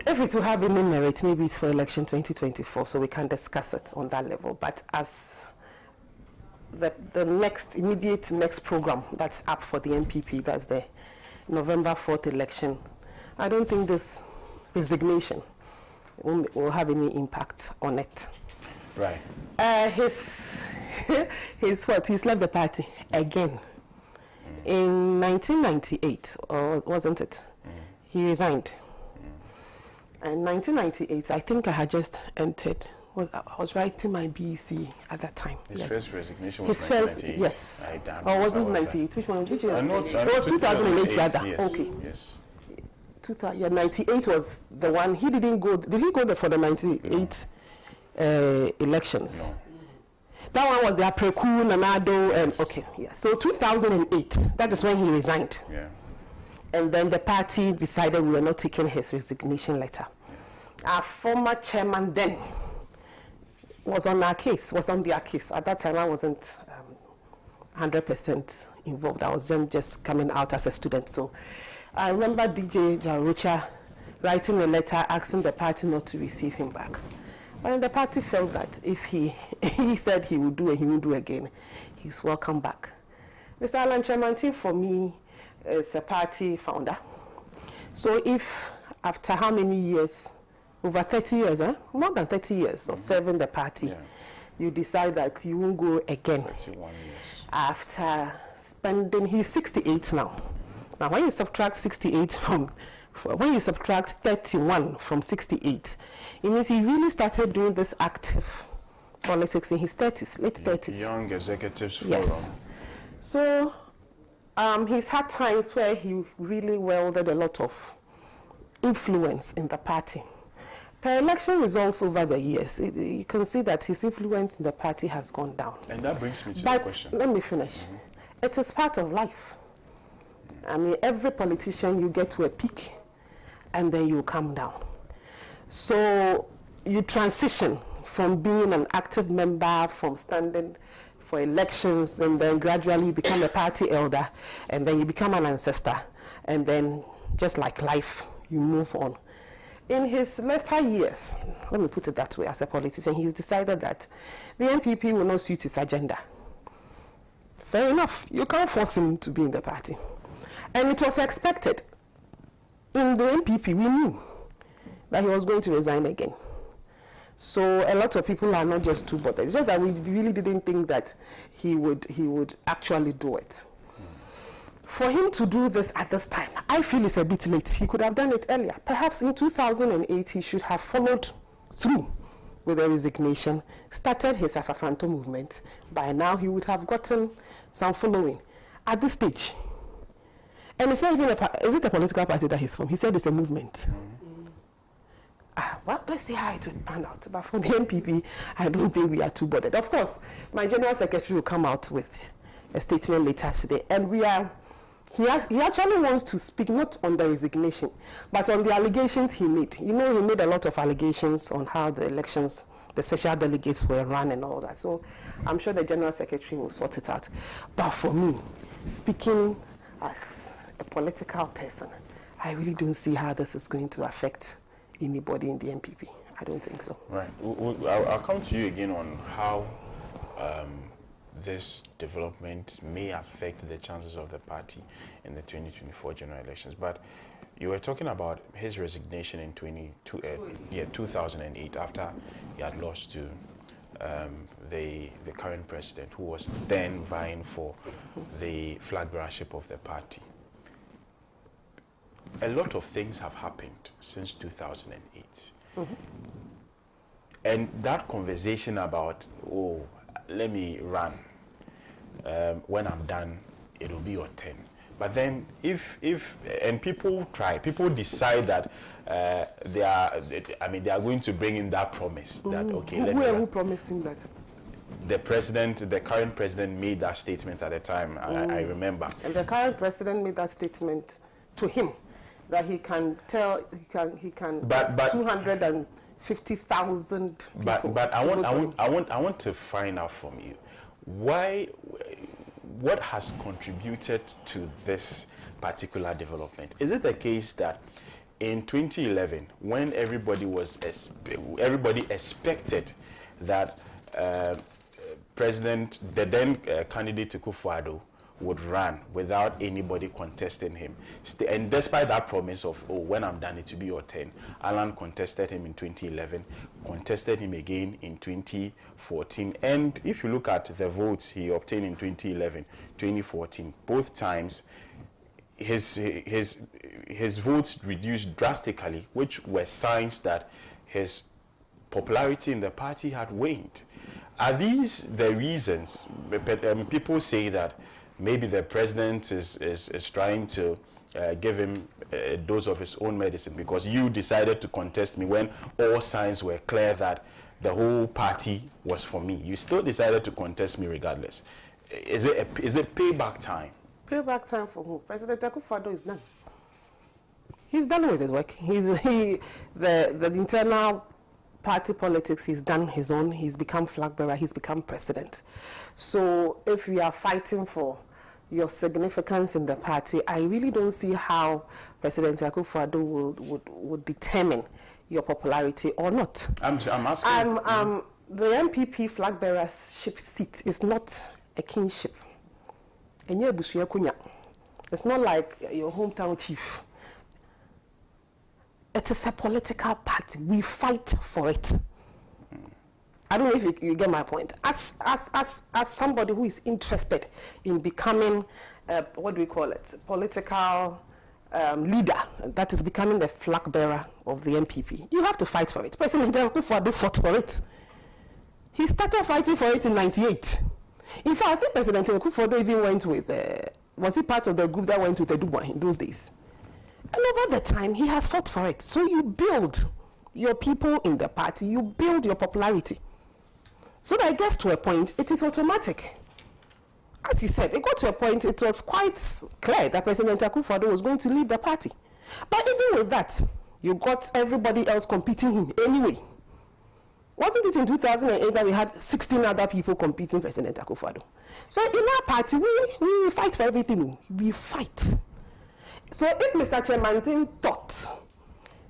Speaker 3: If it will have any merit, maybe it's for election 2024, so we can discuss it on that level. But as the next immediate next program that's up for the NPP, that's the November 4th election, I don't think this resignation will have any impact on it.
Speaker 1: Right.
Speaker 3: He's left the party again. In 1998, or wasn't it? He resigned. In 1998, I think I had just entered. I was writing my BEC at that time.
Speaker 1: His
Speaker 3: yes.
Speaker 1: first resignation
Speaker 3: Was
Speaker 1: was
Speaker 3: 1998. Yes. Or wasn't 98? Which one? Which year? It was 2008 rather.
Speaker 1: Yes.
Speaker 3: Okay.
Speaker 1: Yes.
Speaker 3: 98 was the one. He didn't go. Did he go there for the 98 elections?
Speaker 1: No.
Speaker 3: That one was the Apreku, Nanado, and okay, yeah. So 2008, that is when he resigned.
Speaker 1: Yeah.
Speaker 3: And then the party decided we were not taking his resignation letter. Our former chairman then was on their case. At that time, I wasn't 100% involved. I was just coming out as a student. So I remember DJ Jarocha writing a letter asking the party not to receive him back. But the party felt that if he said he would do and he would do again, he's welcome back. Mr. Alan Chairman, for me, is a party founder. So if after how many years, over 30 years, more than 30 years of serving the party, you decide that you won't go again.
Speaker 1: 31 years.
Speaker 3: After spending, he's 68 now. Now when you subtract 68 from, when you subtract 31 from 68, it means he really started doing this active politics in his 30s, late 30s.
Speaker 1: Young Executives Forum.
Speaker 3: Yes. So he's had times where he really wielded a lot of influence in the party. Per election results over the years, you can see that his influence in the party has gone down.
Speaker 1: And that brings me to the
Speaker 3: But
Speaker 1: question.
Speaker 3: let me finish. It is part of life. I mean, every politician, you get to a peak and then you come down. So you transition from being an active member, from standing for elections, and then gradually you become a party elder, and then you become an ancestor, and then just like life, you move on. In his later years, let me put it that way, as a politician, he's decided that the NPP will not suit his agenda. Fair enough, you can't force him to be in the party. And it was expected. In the NPP, we knew that he was going to resign again. So a lot of people are not just too bothered. It's just that we really didn't think that he would actually do it. For him to do this at this time, I feel it's a bit late. He could have done it earlier. Perhaps in 2008, he should have followed through with the resignation, started his Afafranto movement. By now, he would have gotten some following. At this stage, and it's not even is it a political party that he's from? He said it's a movement. Well, let's see how it will pan out. But for the NPP, I don't think we are too bothered. Of course, my general secretary will come out with a statement later today, and he actually wants to speak not on the resignation, but on the allegations he made. You know, he made a lot of allegations on how the elections, the special delegates were run and all that. So I'm sure the general secretary will sort it out. But for me, speaking as a political person, I really don't see how this is going to affect anybody in the NPP. I don't think so.
Speaker 1: Right. I'll come to you again on how this development may affect the chances of the party in the 2024 general elections. But you were talking about his resignation in 2008 after he had lost to the current president, who was then vying for the flag bearership of the party. A lot of things have happened since 2008. And that conversation about, oh, let me run. When I'm done, it'll be your turn. But then and people decide that they are going to bring in that promise that, okay,
Speaker 3: who promised him that?
Speaker 1: The current president made that statement at the time, I remember.
Speaker 3: And the current president made that statement to him, that he can 250,000 people.
Speaker 1: But I want to find out from you what has contributed to this particular development. Is it the case that in 2011, when everybody expected that the then candidate Akufo-Addo would run without anybody contesting him. And despite that promise of, oh, when I'm done, it will be your turn, Alan contested him in 2011, contested him again in 2014. And if you look at the votes he obtained in 2011, 2014, both times, his votes reduced drastically, which were signs that his popularity in the party had waned. Are these the reasons? People say that maybe the president is trying to give him a dose of his own medicine, because you decided to contest me when all signs were clear that the whole party was for me. You still decided to contest me regardless. Is it payback time?
Speaker 3: Payback time for who? President Akufo-Addo is done. He's done with his work. The internal party politics, he's done his own. He's become flag bearer. He's become president. So if we are fighting for your significance in the party, I really don't see how President Akufo-Addo would determine your popularity or not.
Speaker 1: I'm asking.
Speaker 3: The MPP flag bearership seat is not a kingship. It's not like your hometown chief. It is a political party. We fight for it. I don't know if you get my point. As somebody who is interested in becoming, what do we call it, political leader, that is becoming the flag bearer of the MPP, you have to fight for it. President Akufo-Addo fought for it. He started fighting for it in '98. In fact, I think President Akufo-Addo even went with, was he part of the group that went with Edubwa in those days? And over the time, he has fought for it. So you build your people in the party, you build your popularity. So that it gets to a point, it is automatic. As he said, it got to a point, it was quite clear that President Akufo-Addo was going to lead the party. But even with that, you got everybody else competing him anyway. Wasn't it in 2008 that we had 16 other people competing President Akufo-Addo? So in our party, we fight for everything. We fight. So if Mr. Chemantin thought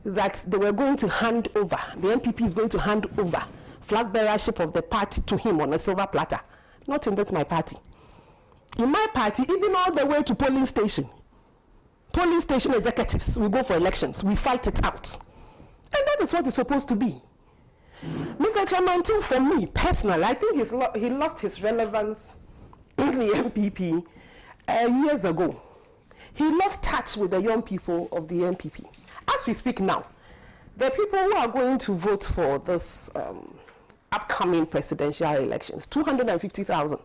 Speaker 3: that they were going to hand over, the MPP is going to hand over flag bearership of the party to him on a silver platter, not in my party. In my party, even all the way to polling station executives, we go for elections, we fight it out. And that is what it's supposed to be. Mr. Chemantin, for me personally, I think he lost his relevance in the MPP years ago. He lost touch with the young people of the MPP. As we speak now, the people who are going to vote for this upcoming presidential elections, 250,000,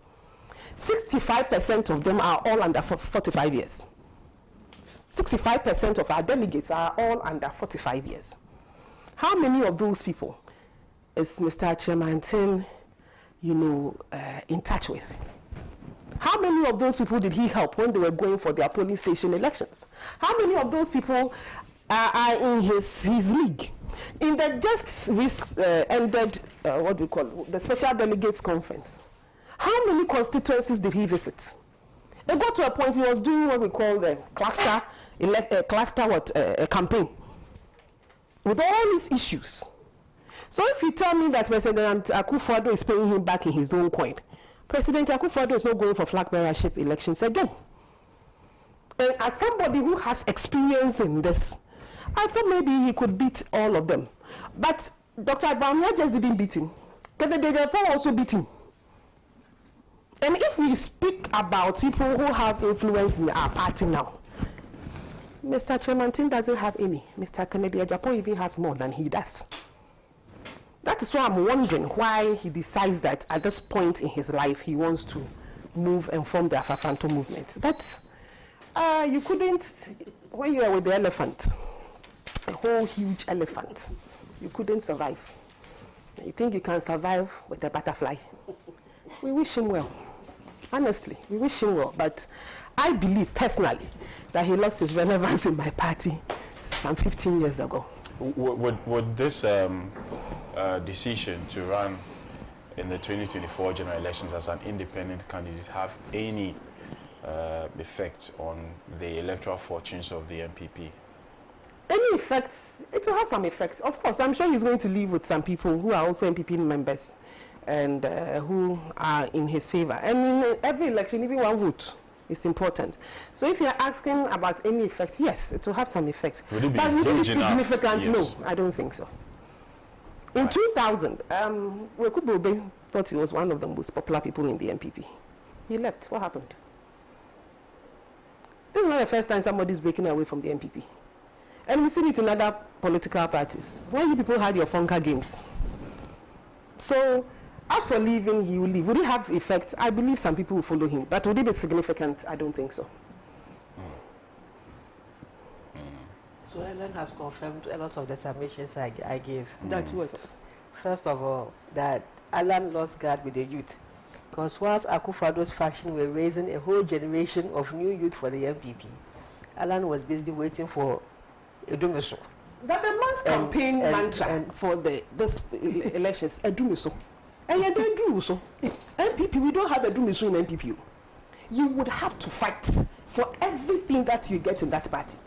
Speaker 3: 65% of them are all under 45 years. 65% of our delegates are all under 45 years. How many of those people is Mr. Chemantin, in touch with? How many of those people did he help when they were going for their polling station elections? How many of those people are in his league? In the just ended, the Special Delegates Conference, how many constituencies did he visit? It got to a point he was doing what we call the cluster campaign with all these issues. So if you tell me that President Akufo-Addo is paying him back in his own coin, President Akufo-Addo is not going for flag bearership elections again. And as somebody who has experience in this, I thought maybe he could beat all of them. But Dr. Bawumia just didn't beat him. Kennedy Agyapong also beat him. And if we speak about people who have influence in our party now, Mr. Chemantin doesn't have any. Mr. Kennedy Agyapong even has more than he does. That is why I'm wondering why he decides that at this point in his life he wants to move and form the Afafanto movement. But you couldn't, when you are with the elephant, a whole huge elephant, you couldn't survive. You think you can survive with a butterfly? We wish him well. Honestly, we wish him well. But I believe personally that he lost his relevance in my party some 15 years ago.
Speaker 1: Would this decision to run in the 2024 general elections as an independent candidate have any effect on the electoral fortunes of the MPP?
Speaker 3: Any effects? It will have some effects. Of course, I'm sure he's going to live with some people who are also MPP members and who are in his favor. And in every election, even one vote is important. So if you're asking about any effect, yes, it will have some effect.
Speaker 1: Would it be
Speaker 3: but would it be
Speaker 1: huge enough?
Speaker 3: significant?
Speaker 1: Yes.
Speaker 3: No, I don't think so. In 2000, Reku Bobe thought he was one of the most popular people in the NPP. He left. What happened? This is not the first time somebody is breaking away from the NPP. And we see it in other political parties. When you people had your Funka games. So, as for leaving, he will leave. Would it have effect? I believe some people will follow him. But would it be significant? I don't think so.
Speaker 2: So Ellen has confirmed a lot of the submissions I gave.
Speaker 3: That's what?
Speaker 2: First of all, that Alan lost guard with the youth. Because whilst Akufo-Addo's faction were raising a whole generation of new youth for the NPP, Alan was busy waiting for Edumiso.
Speaker 3: That the man's campaign mantra for this elections, Edumiso. And you don't do so. NPP, we don't have Edumiso in NPP. You would have to fight for everything that you get in that party.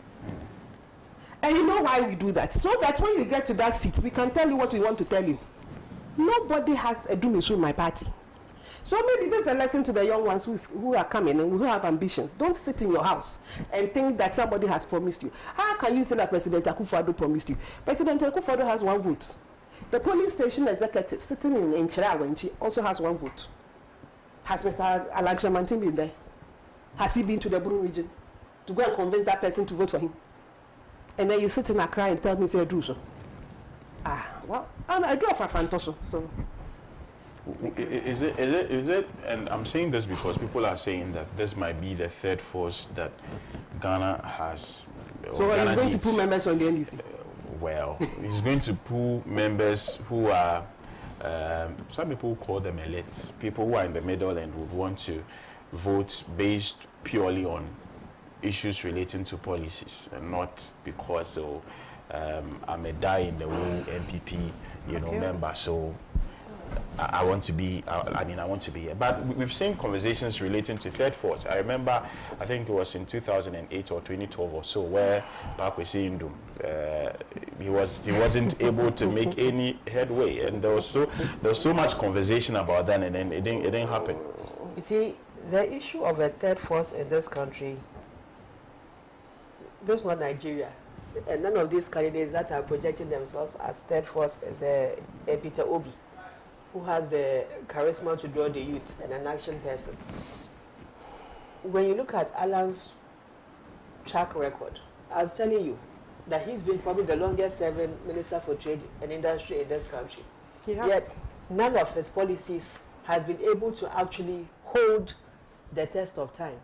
Speaker 3: And you know why we do that? So that when you get to that seat, we can tell you what we want to tell you. Nobody has Edumiso in my party. So maybe this is a lesson to the young ones who are coming and who have ambitions. Don't sit in your house and think that somebody has promised you. How can you say that President Akufo-Addo promised you? President Akufo-Addo has 1 vote. The polling station executive sitting in Chirawenchi also has 1 vote. Has Mr. Alan Shamantin been there? Has he been to the Buru region to go and convince that person to vote for him? And then you sit in Accra and tell me, say, do so. Well, I do have a fantoso, so.
Speaker 1: Is it, and I'm saying this because people are saying that this might be the third force that Ghana has.
Speaker 3: So
Speaker 1: Ghana
Speaker 3: he's going to
Speaker 1: needs.
Speaker 3: put members on the NDC?
Speaker 1: Well, he's going to pull members who are, some people call them elites, people who are in the middle and would want to vote based purely on issues relating to policies and not because I'm a die in the wool NPP, member. So I want to be, I want to be here. But we've seen conversations relating to third force. I remember, I think it was in 2008 or 2012 or so, where Pakwesi Ndum, he wasn't able to make any headway, and there was so much conversation about that, and then it didn't happen.
Speaker 2: You see, the issue of a third force in this country, this is not Nigeria, and none of these candidates that are projecting themselves as third force is a Peter Obi, who has the charisma to draw the youth and an action person. When you look at Alan's track record, I was telling you that he's been probably the longest serving Minister for Trade and Industry in this country.
Speaker 3: He has.
Speaker 2: Yet none of his policies has been able to actually hold the test of time.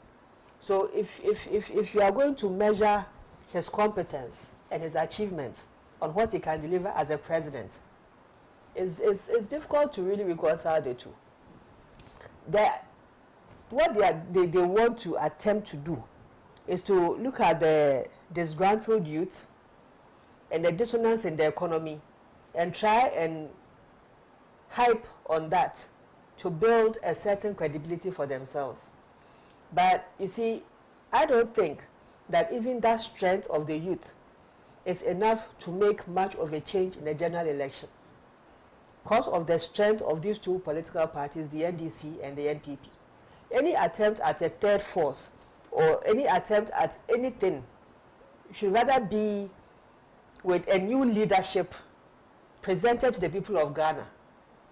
Speaker 2: So if you are going to measure his competence and his achievements on what he can deliver as a president, it's difficult to really reconcile the two. What they want to attempt to do is to look at the disgruntled youth and the dissonance in the economy and try and hype on that to build a certain credibility for themselves. But you see, I don't think that even that strength of the youth is enough to make much of a change in the general election, because of the strength of these two political parties, the NDC and the NPP. Any attempt at a third force or any attempt at anything should rather be with a new leadership presented to the people of Ghana,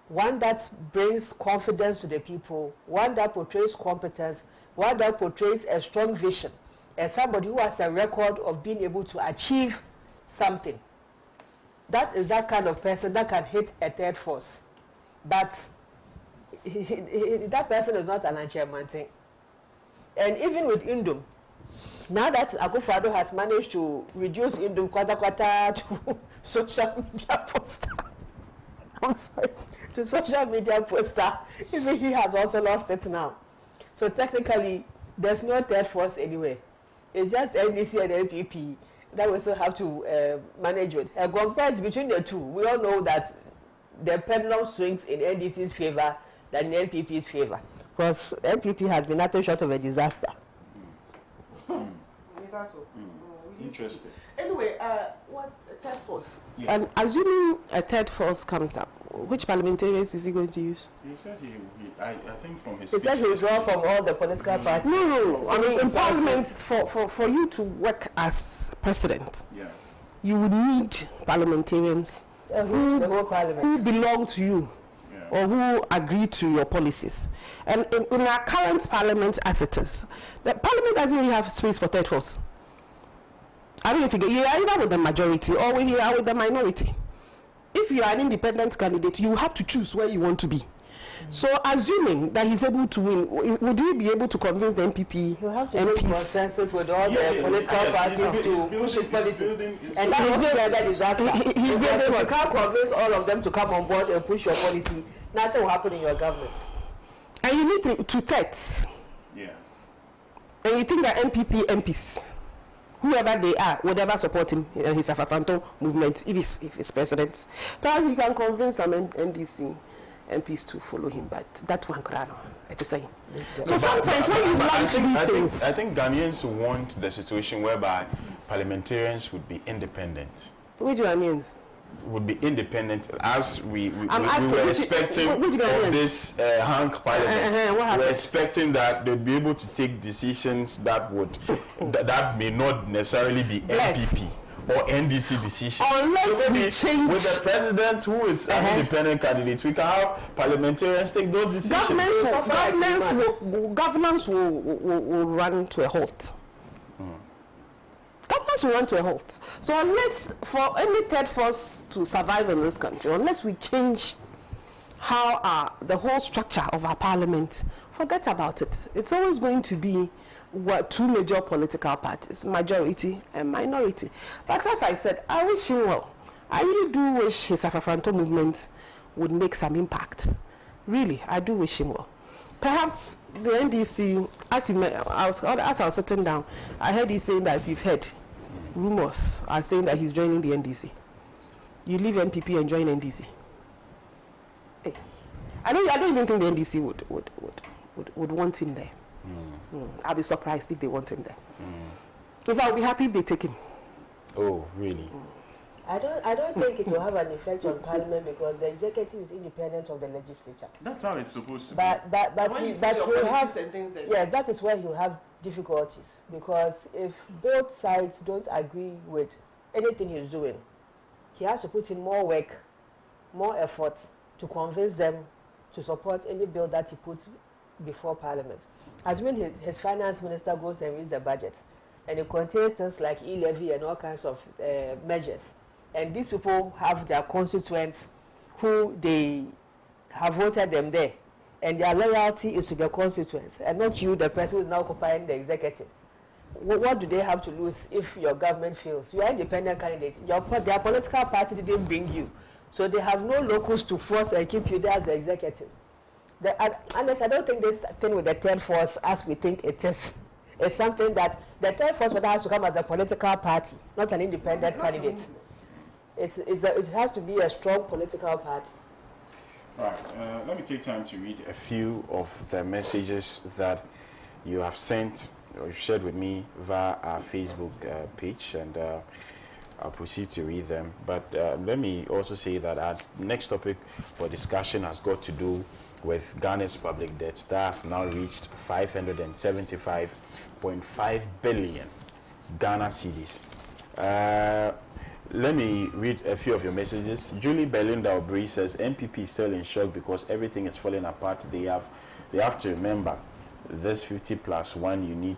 Speaker 2: one that brings confidence to the people, one that portrays competence, one that portrays a strong vision, and somebody who has a record of being able to achieve something. That is that kind of person that can hit a third force. But that person is not Alan Chairmantin. And even with Indum, now that Akufo-Addo has managed to reduce Indum kwata to social media poster, I'm sorry, to social media poster, even he has also lost it now. So technically, there's no third force anywhere. It's just NDC and NPP that we still have to manage with. Compared between the two, we all know that the pendulum swings in NDC's favor than in NPP's favor, because NPP has been nothing short of a disaster.
Speaker 1: Interesting.
Speaker 3: Anyway, what third force?
Speaker 1: Yeah.
Speaker 3: And assuming a third force comes up, which parliamentarians is he going to use?
Speaker 1: He said I think from his
Speaker 2: He said he will draw from all the political parties.
Speaker 3: No. I mean, in Parliament, for you to work as president,
Speaker 1: Yeah.
Speaker 3: you would need parliamentarians
Speaker 2: The whole parliament.
Speaker 3: who belong to you
Speaker 1: Yeah.
Speaker 3: or who agree to your policies. And in our current parliament as it is, the parliament doesn't really have space for third force. I don't know if you are either with the majority or you are with the minority. If you are an independent candidate, you have to choose where you want to be. So assuming that he's able to win, would he be able to convince the NPP
Speaker 2: You have to build
Speaker 3: MPs?
Speaker 2: consensus with all the political
Speaker 1: yes,
Speaker 2: parties
Speaker 1: he's
Speaker 2: to
Speaker 1: building-
Speaker 2: push his
Speaker 1: he's
Speaker 2: policies.
Speaker 1: building-
Speaker 2: And that will be a disaster.
Speaker 3: He's
Speaker 2: Because
Speaker 3: building
Speaker 2: if you
Speaker 3: what?
Speaker 2: can't convince all of them to come on board and push your policy, nothing will happen in your government.
Speaker 3: And you need to thirds.
Speaker 1: Yeah.
Speaker 3: And you think that MPP MPs, whoever they are, would ever support him in his Afafanto movement if he's president. Perhaps he can convince some NDC MPs to follow him, but that one could not. So sometimes when you launch these things,
Speaker 1: I think Ghanaians want the situation whereby parliamentarians would be independent.
Speaker 3: which one means?
Speaker 1: Would be independent as we
Speaker 3: asking,
Speaker 1: were
Speaker 3: which
Speaker 1: expecting
Speaker 3: Ghanaians?
Speaker 1: of this hung parliament.
Speaker 3: What happened?
Speaker 1: We're expecting that they'd be able to take decisions that would that may not necessarily be
Speaker 3: Yes.
Speaker 1: MPP or NDC decisions.
Speaker 3: Unless
Speaker 1: so maybe
Speaker 3: we change-
Speaker 1: with the president who is an independent candidate, we can have parliamentarians take those decisions.
Speaker 3: Governance will run to a halt. Governments will run to a halt. So unless, for any third force to survive in this country, unless we change how the whole structure of our parliament, forget about it. It's always going to be two major political parties, majority and minority. But as I said, I wish him well. I really do wish his Afafanto movement would make some impact. Really, I do wish him well. Perhaps the NDC, as I was sitting down, I heard you saying that you've heard rumors are saying that he's joining the NDC. You leave MPP and join NDC. Hey, I don't even think the NDC would want him there. I'll be surprised if they want him there. In fact, I'll be happy if they take him.
Speaker 1: Oh, really?
Speaker 2: I don't think it will have an effect on Parliament because the executive is independent of the legislature.
Speaker 1: That's how it's supposed to
Speaker 2: But
Speaker 3: When you
Speaker 2: he
Speaker 3: say your
Speaker 2: will have
Speaker 3: policies and things like
Speaker 2: yes, that is where he'll have difficulties because if both sides don't agree with anything he's doing, he has to put in more work, more effort to convince them to support any bill that he puts before Parliament. As when his finance minister goes and reads the budget, and it contains things like e-levy and all kinds of measures, and these people have their constituents who they have voted them there, and their loyalty is to their constituents and not you, the person who is now occupying the executive. What do they have to lose if your government fails? You are independent candidates. Their political party didn't bring you, so they have no locus to force and keep you there as the executive. Unless I don't think this thing with the third force, as we think it is, it's something that the third force has to come as a political party, not an independent candidate. It has to be a strong political party.
Speaker 1: All right, let me take time to read a few of the messages that you have sent or shared with me via our Facebook page, and I'll proceed to read them. But let me also say that our next topic for discussion has got to do with Ghana's public debt that has now reached 575.5 billion Ghana cedis. Let me read a few of your messages. Julie Belinda Aubry says MPP is still in shock because everything is falling apart. They have to remember this 50+1 you need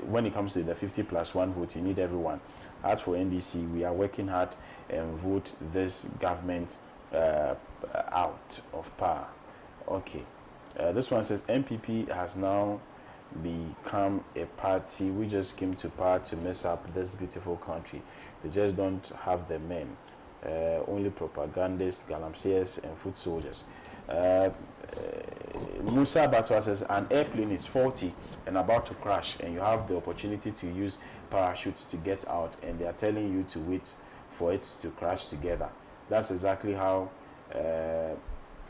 Speaker 1: when it comes to the 50+1 vote, you need everyone. As for NDC, we are working hard and vote this government out of power. Okay, this one says MPP has now become a party. We just came to power to mess up this beautiful country. They just don't have the men, only propagandists, galamseyers and foot soldiers. Musa Batwa says an airplane is faulty and about to crash, and you have the opportunity to use parachutes to get out, and they are telling you to wait for it to crash together. That's exactly how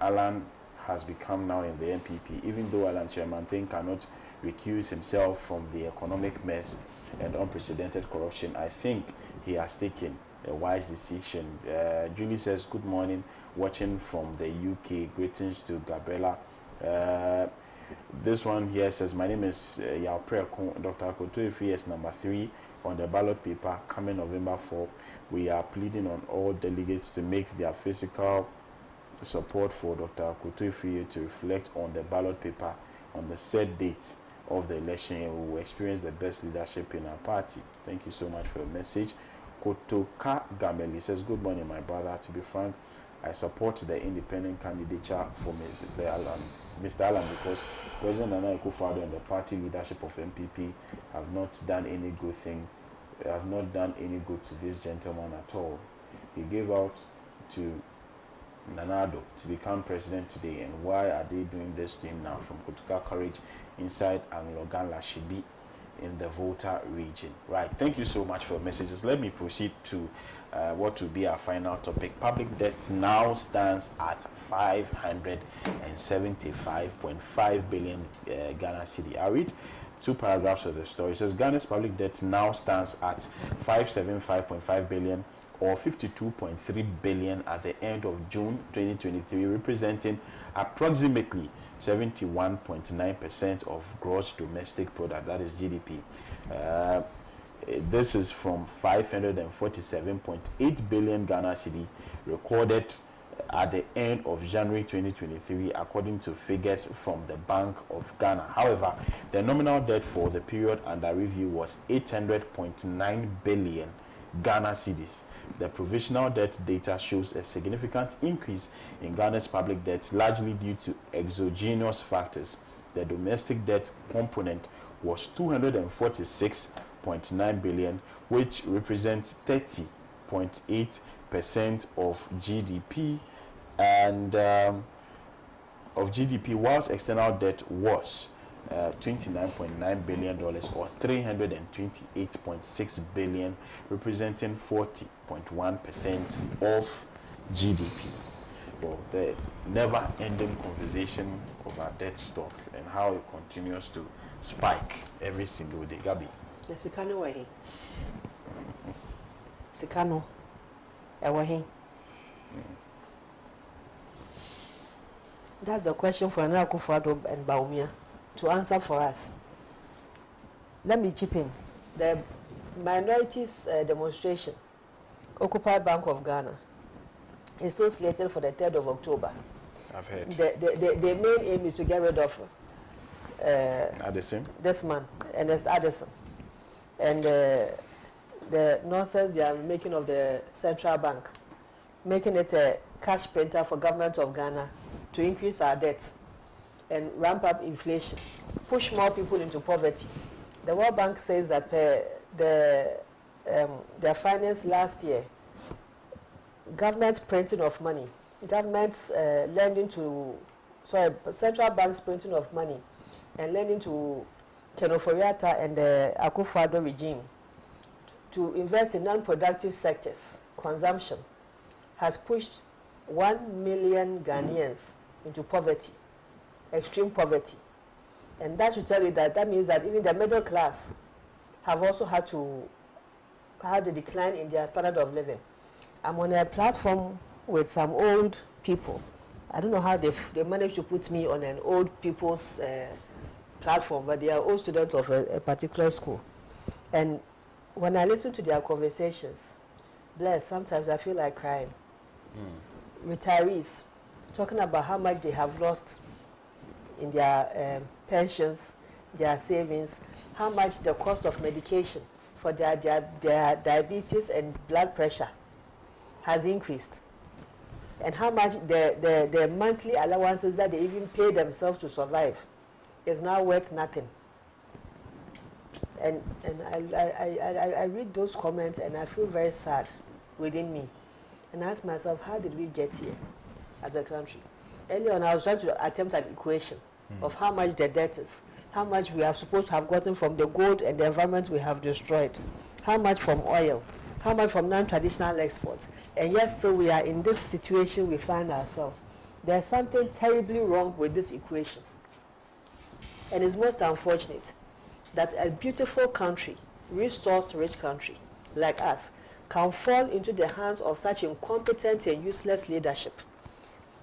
Speaker 1: Alan has become now in the NPP. Even though Alan Chiamantain cannot recuse himself from the economic mess and unprecedented corruption, I think he has taken a wise decision. Julie says, good morning, watching from the UK. Greetings to Gabriela. This one here says, my name is Yao Preko. Dr. Akoto Efi is number 3 on the ballot paper coming November 4. We are pleading on all delegates to make their physical support for Dr. Akoto Efi to reflect on the ballot paper on the set date of the election, and we will experience the best leadership in our party. Thank you so much for your message. Kotoka Gameli says, good morning, my brother. To be frank, I support the independent candidature for Mr. Alan, because President Nana Akufo-Addo and the party leadership of MPP have not done any good thing, have not done any good to this gentleman at all. He gave out to Nana Addo to become president today, and why are they doing this to him now? From Kotoka Courage inside Anglogan Lashibi in the Volta region. Right, thank you so much for your messages. Let me proceed to what will be our final topic. Public debt now stands at 575.5 billion Ghana cedi. I read 2 paragraphs of the story. It says Ghana's public debt now stands at 575.5 billion or 52.3 billion at the end of June 2023, representing approximately 71.9% of gross domestic product, that is GDP. This is from 547.8 billion Ghana cedi recorded at the end of January 2023, according to figures from the Bank of Ghana. However, the nominal debt for the period under review was 800.9 billion Ghana cedis. The provisional debt data shows a significant increase in Ghana's public debt, largely due to exogenous factors. The domestic debt component was 246.9 billion, which represents 30.8% of GDP, and whilst external debt was $29.9 billion or 328.6 billion, representing 40.1% of GDP. Well, the never-ending conversation of our debt stock and how it continues to spike every single day. Gabi.
Speaker 2: The Sikano way. Sikano. Ewahi. That's the question for Nana Akufo-Addo and Bawumia to answer for us. Let me chip in. The minorities demonstration, Occupy Bank of Ghana, is still slated for the 3rd of October.
Speaker 1: I've heard.
Speaker 2: The main aim is to get rid of
Speaker 1: Addison.
Speaker 2: This man, Ernest Addison. And the nonsense they are making of the central bank, making it a cash printer for government of Ghana to increase our debts and ramp up inflation, push more people into poverty. The World Bank says that their finance last year, government printing of money, government's central bank's printing of money and lending to Ken Ofori-Atta and the Akufo-Addo regime to invest in non-productive sectors, consumption, has pushed 1 million Ghanaians into poverty, extreme poverty. And that should tell you that means that even the middle class have also had a decline in their standard of living. I'm on a platform with some old people. I don't know how they managed to put me on an old people's platform, but they are all students of a particular school. And when I listen to their conversations, sometimes I feel like crying. Retirees talking about how much they have lost in their pensions, their savings, how much the cost of medication for their diabetes and blood pressure has increased, and how much the monthly allowances that they even pay themselves to survive is now worth nothing. And I read those comments and I feel very sad within me, and I ask myself, how did we get here as a country? Earlier on, I was trying to attempt an equation of how much the debt is, how much we are supposed to have gotten from the gold and the environment we have destroyed, how much from oil, how much from non-traditional exports, and yet still we are in this situation we find ourselves. There's something terribly wrong with this equation. And it's most unfortunate that a beautiful country, resource-rich country like us, can fall into the hands of such incompetent and useless leadership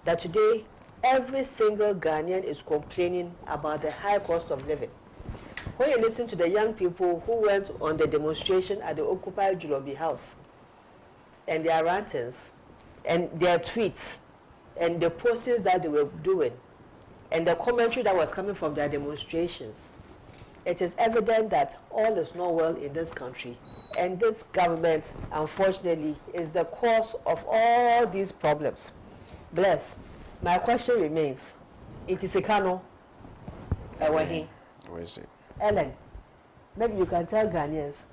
Speaker 2: that today every single Ghanaian is complaining about the high cost of living. When you listen to the young people who went on the demonstration at the Occupy Julobi House, and their rantings, and their tweets, and the postings that they were doing, and the commentary that was coming from their demonstrations, it is evident that all is not well in this country. And this government, unfortunately, is the cause of all these problems. Bless. My question remains. It is Ekano.
Speaker 1: Where is it?
Speaker 2: Ellen, maybe you can tell Ghanaians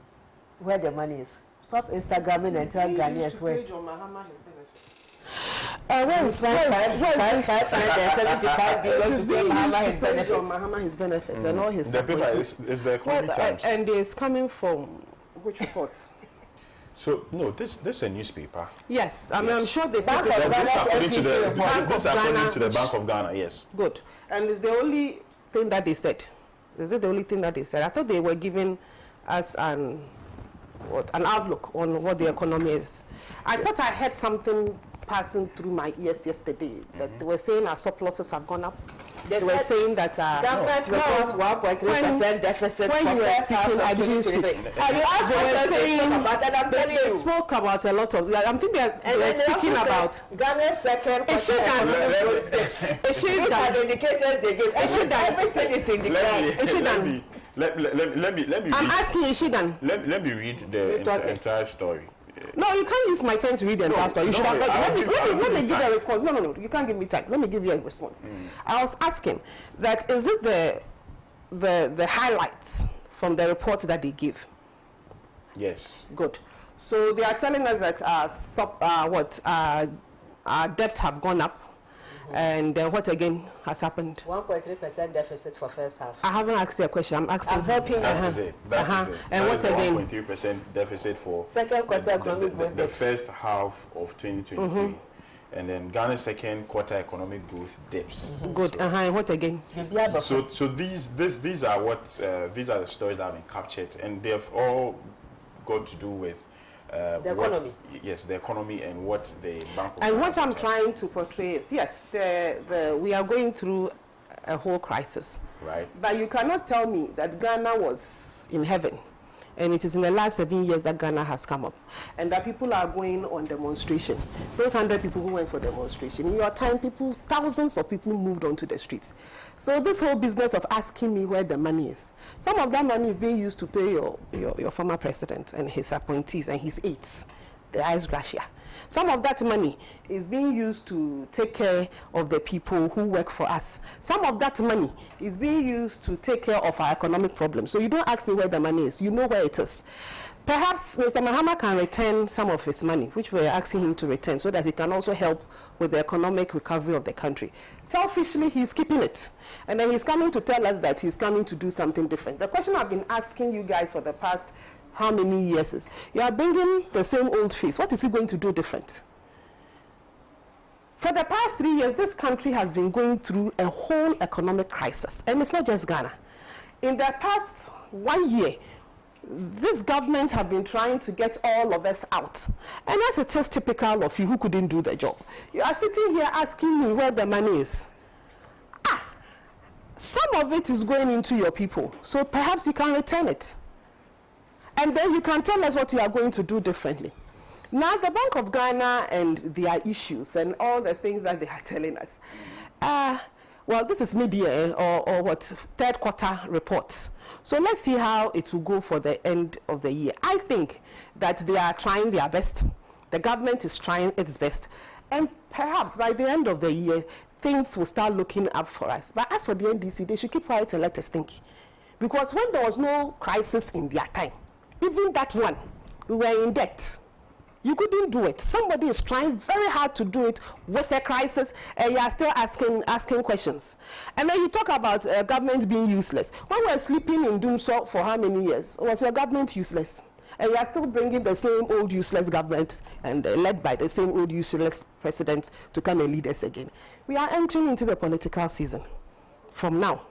Speaker 2: where the money is. Stop Instagramming and tell Ghanaians where. Where is 575 billion to pay
Speaker 3: Mahama his benefits and all his
Speaker 1: the paper is the Economic Times.
Speaker 3: And it's coming from which report?
Speaker 1: So no, this is a newspaper.
Speaker 3: Yes, I mean I'm sure they put
Speaker 1: This according to the
Speaker 3: Ghana.
Speaker 1: Bank of Ghana. Yes.
Speaker 3: Good. And it's the only thing that they said. Is it the only thing that they said? I thought they were giving us an outlook on what the economy is. I thought I heard something passing through my ears yesterday that they were saying our surpluses have gone up. They were saying that
Speaker 2: government reports 1.3% deficit
Speaker 3: when
Speaker 2: for
Speaker 3: you were
Speaker 2: first half
Speaker 3: speaking,
Speaker 2: of
Speaker 3: I didn't
Speaker 2: 2023.
Speaker 3: speak.
Speaker 2: You asked what
Speaker 3: saying
Speaker 2: about, and I'm telling
Speaker 3: they
Speaker 2: you.
Speaker 3: spoke about a lot of. I think they were speaking about
Speaker 2: Ghana's second
Speaker 3: These are
Speaker 2: the indicators they give. Everything is indicated.
Speaker 1: Let me
Speaker 3: I'm
Speaker 1: read.
Speaker 3: asking Ishidan.
Speaker 1: Let me read the entire story.
Speaker 3: No, you can't use my time to read the entire story. You should have. Let me give you a response. No. You can't give me time. Let me give you a response. I was asking that is it the highlights from the report that they give?
Speaker 1: Yes.
Speaker 3: Good. So they are telling us that our debt have gone up, and what again has happened?
Speaker 2: 1.3% deficit for first half.
Speaker 3: I haven't asked you a question. I'm asking.
Speaker 2: I'm helping.
Speaker 1: That is it. That is it.
Speaker 3: And what again?
Speaker 1: 1.3% deficit for
Speaker 2: second quarter economic growth.
Speaker 1: The first half of 2023. And then Ghana's second quarter economic growth dips.
Speaker 3: Good. And what again?
Speaker 1: So these are these are the stories that have been captured, and they've all got to do with
Speaker 2: the economy.
Speaker 1: Yes, the economy and what the Bank of
Speaker 3: And what I'm trying to portray is yes, we are going through a whole crisis.
Speaker 1: Right.
Speaker 3: But you cannot tell me that Ghana was in heaven. And it is in the last 7 years that Ghana has come up. And that people are going on demonstration. Those 100 people who went for demonstration, in your time, thousands of people moved onto the streets. So this whole business of asking me where the money is, some of that money is being used to pay your former president and his appointees and his aides, the Ice Gracia. Some of that money is being used to take care of the people who work for us. Some of that money is being used to take care of our economic problems. So you don't ask me where the money is. You know where it is. Perhaps Mr. Mahama can return some of his money, which we're asking him to return, so that he can also help with the economic recovery of the country. Selfishly, he's keeping it. And then he's coming to tell us that he's coming to do something different. The question I've been asking you guys for the past how many years is, you are bringing the same old face. What is he going to do different? For the past 3 years, this country has been going through a whole economic crisis. And it's not just Ghana. In the past 1 year, this government have been trying to get all of us out. And as it is typical of you who couldn't do the job. You are sitting here asking me where the money is. Some of it is going into your people. So perhaps you can return it. And then you can tell us what you are going to do differently. Now, the Bank of Ghana and their issues and all the things that they are telling us. Well, this is mid-year or third quarter reports. So let's see how it will go for the end of the year. I think that they are trying their best. The government is trying its best. And perhaps by the end of the year, things will start looking up for us. But as for the NDC, they should keep quiet and let us think. Because when there was no crisis in their time, even that one, we were in debt. You couldn't do it. Somebody is trying very hard to do it with a crisis, and you are still asking questions. And then you talk about government being useless. When we were sleeping in Dumso for how many years? Was your government useless? And you are still bringing the same old useless government and led by the same old useless president to come and lead us again. We are entering into the political season from now.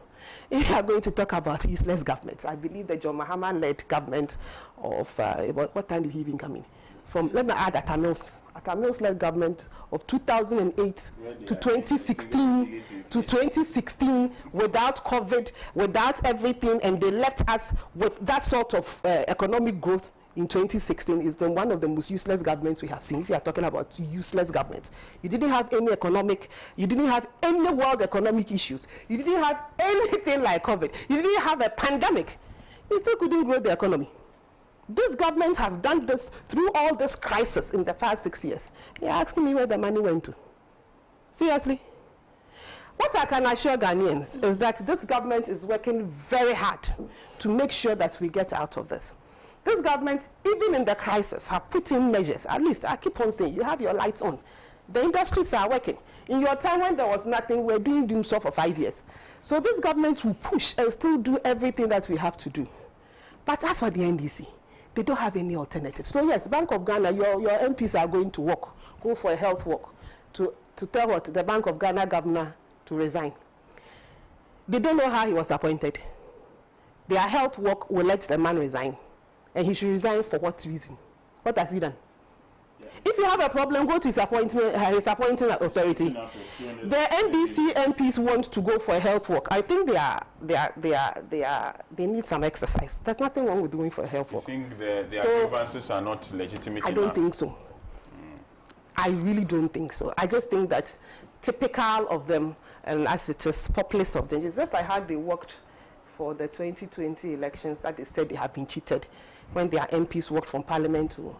Speaker 3: if you are going to talk about useless government, I believe the John Mahama-led government of, what time did he even come in? Let me add Atta Mills-led government of 2008 to 2016, without COVID, without everything, and they left us with that sort of economic growth in 2016 is one of the most useless governments we have seen. If you are talking about useless government, you didn't have any you didn't have any world economic issues, you didn't have anything like COVID, you didn't have a pandemic, you still couldn't grow the economy. This government have done this through all this crisis in the past 6 years. You're asking me where the money went to? Seriously? What I can assure Ghanaians is that this government is working very hard to make sure that we get out of this. This government, even in the crisis, have put in measures. At least, I keep on saying, you have your lights on. The industries are working. In your time when there was nothing, we're doing DoomSoft for 5 years. So this government will push and still do everything that we have to do. But as for the NDC, they don't have any alternative. So yes, Bank of Ghana, your MPs are going to go for a health walk to tell what the Bank of Ghana governor to resign. They don't know how he was appointed. Their health walk will let the man resign. And he should resign for what reason? What has he done? Yeah. If you have a problem, go to his appointing authority. The NDC MPs want to go for a health walk. I think they need some exercise. There's nothing wrong with going for a health walk.
Speaker 1: You think their grievances are not legitimate enough?
Speaker 3: I don't think so. I really don't think so. I just think that typical of them, and as it is populist of them, it's just like how they worked for the 2020 elections that they said they have been cheated when their MPs worked from Parliament to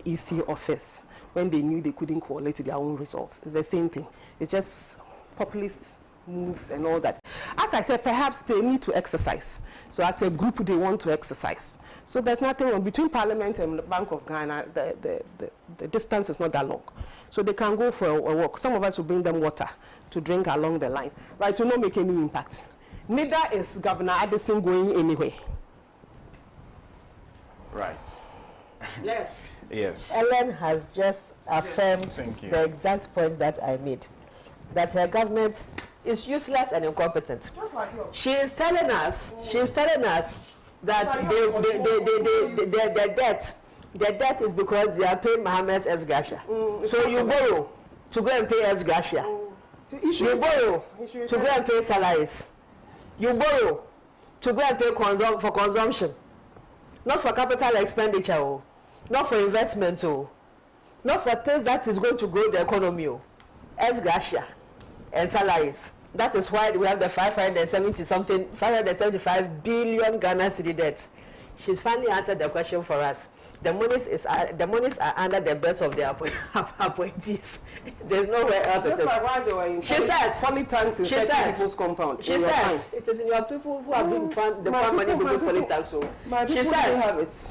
Speaker 3: EC office, when they knew they couldn't collate their own results. It's the same thing. It's just populist moves and all that. As I said, perhaps they need to exercise. So as a group, they want to exercise. So there's nothing wrong. Between Parliament and the Bank of Ghana, the distance is not that long. So they can go for a walk. Some of us will bring them water to drink along the line. Right, to not make any impact. Neither is Governor Addison going anywhere.
Speaker 1: Right.
Speaker 2: Yes.
Speaker 1: Yes.
Speaker 2: Ellen has just affirmed the exact point that I made, that her government is useless and incompetent. She is telling us that the debt is because they are paying Mohammed's ex gratia. So you borrow to go and pay ex gratia. You borrow to go and pay salaries. You borrow to go and pay for consumption. Not for capital expenditure, not for investment, not for things that is going to grow the economy, ex gratia and salaries. That is why we have the 575 billion Ghana cedi debt. She's finally answered the question for us. The monies are under the belts of the appointees. There's nowhere else.
Speaker 3: Just like why they were in polytanks in certain people's compound.
Speaker 2: She says it is in your people who have been fund money people's polytanks. So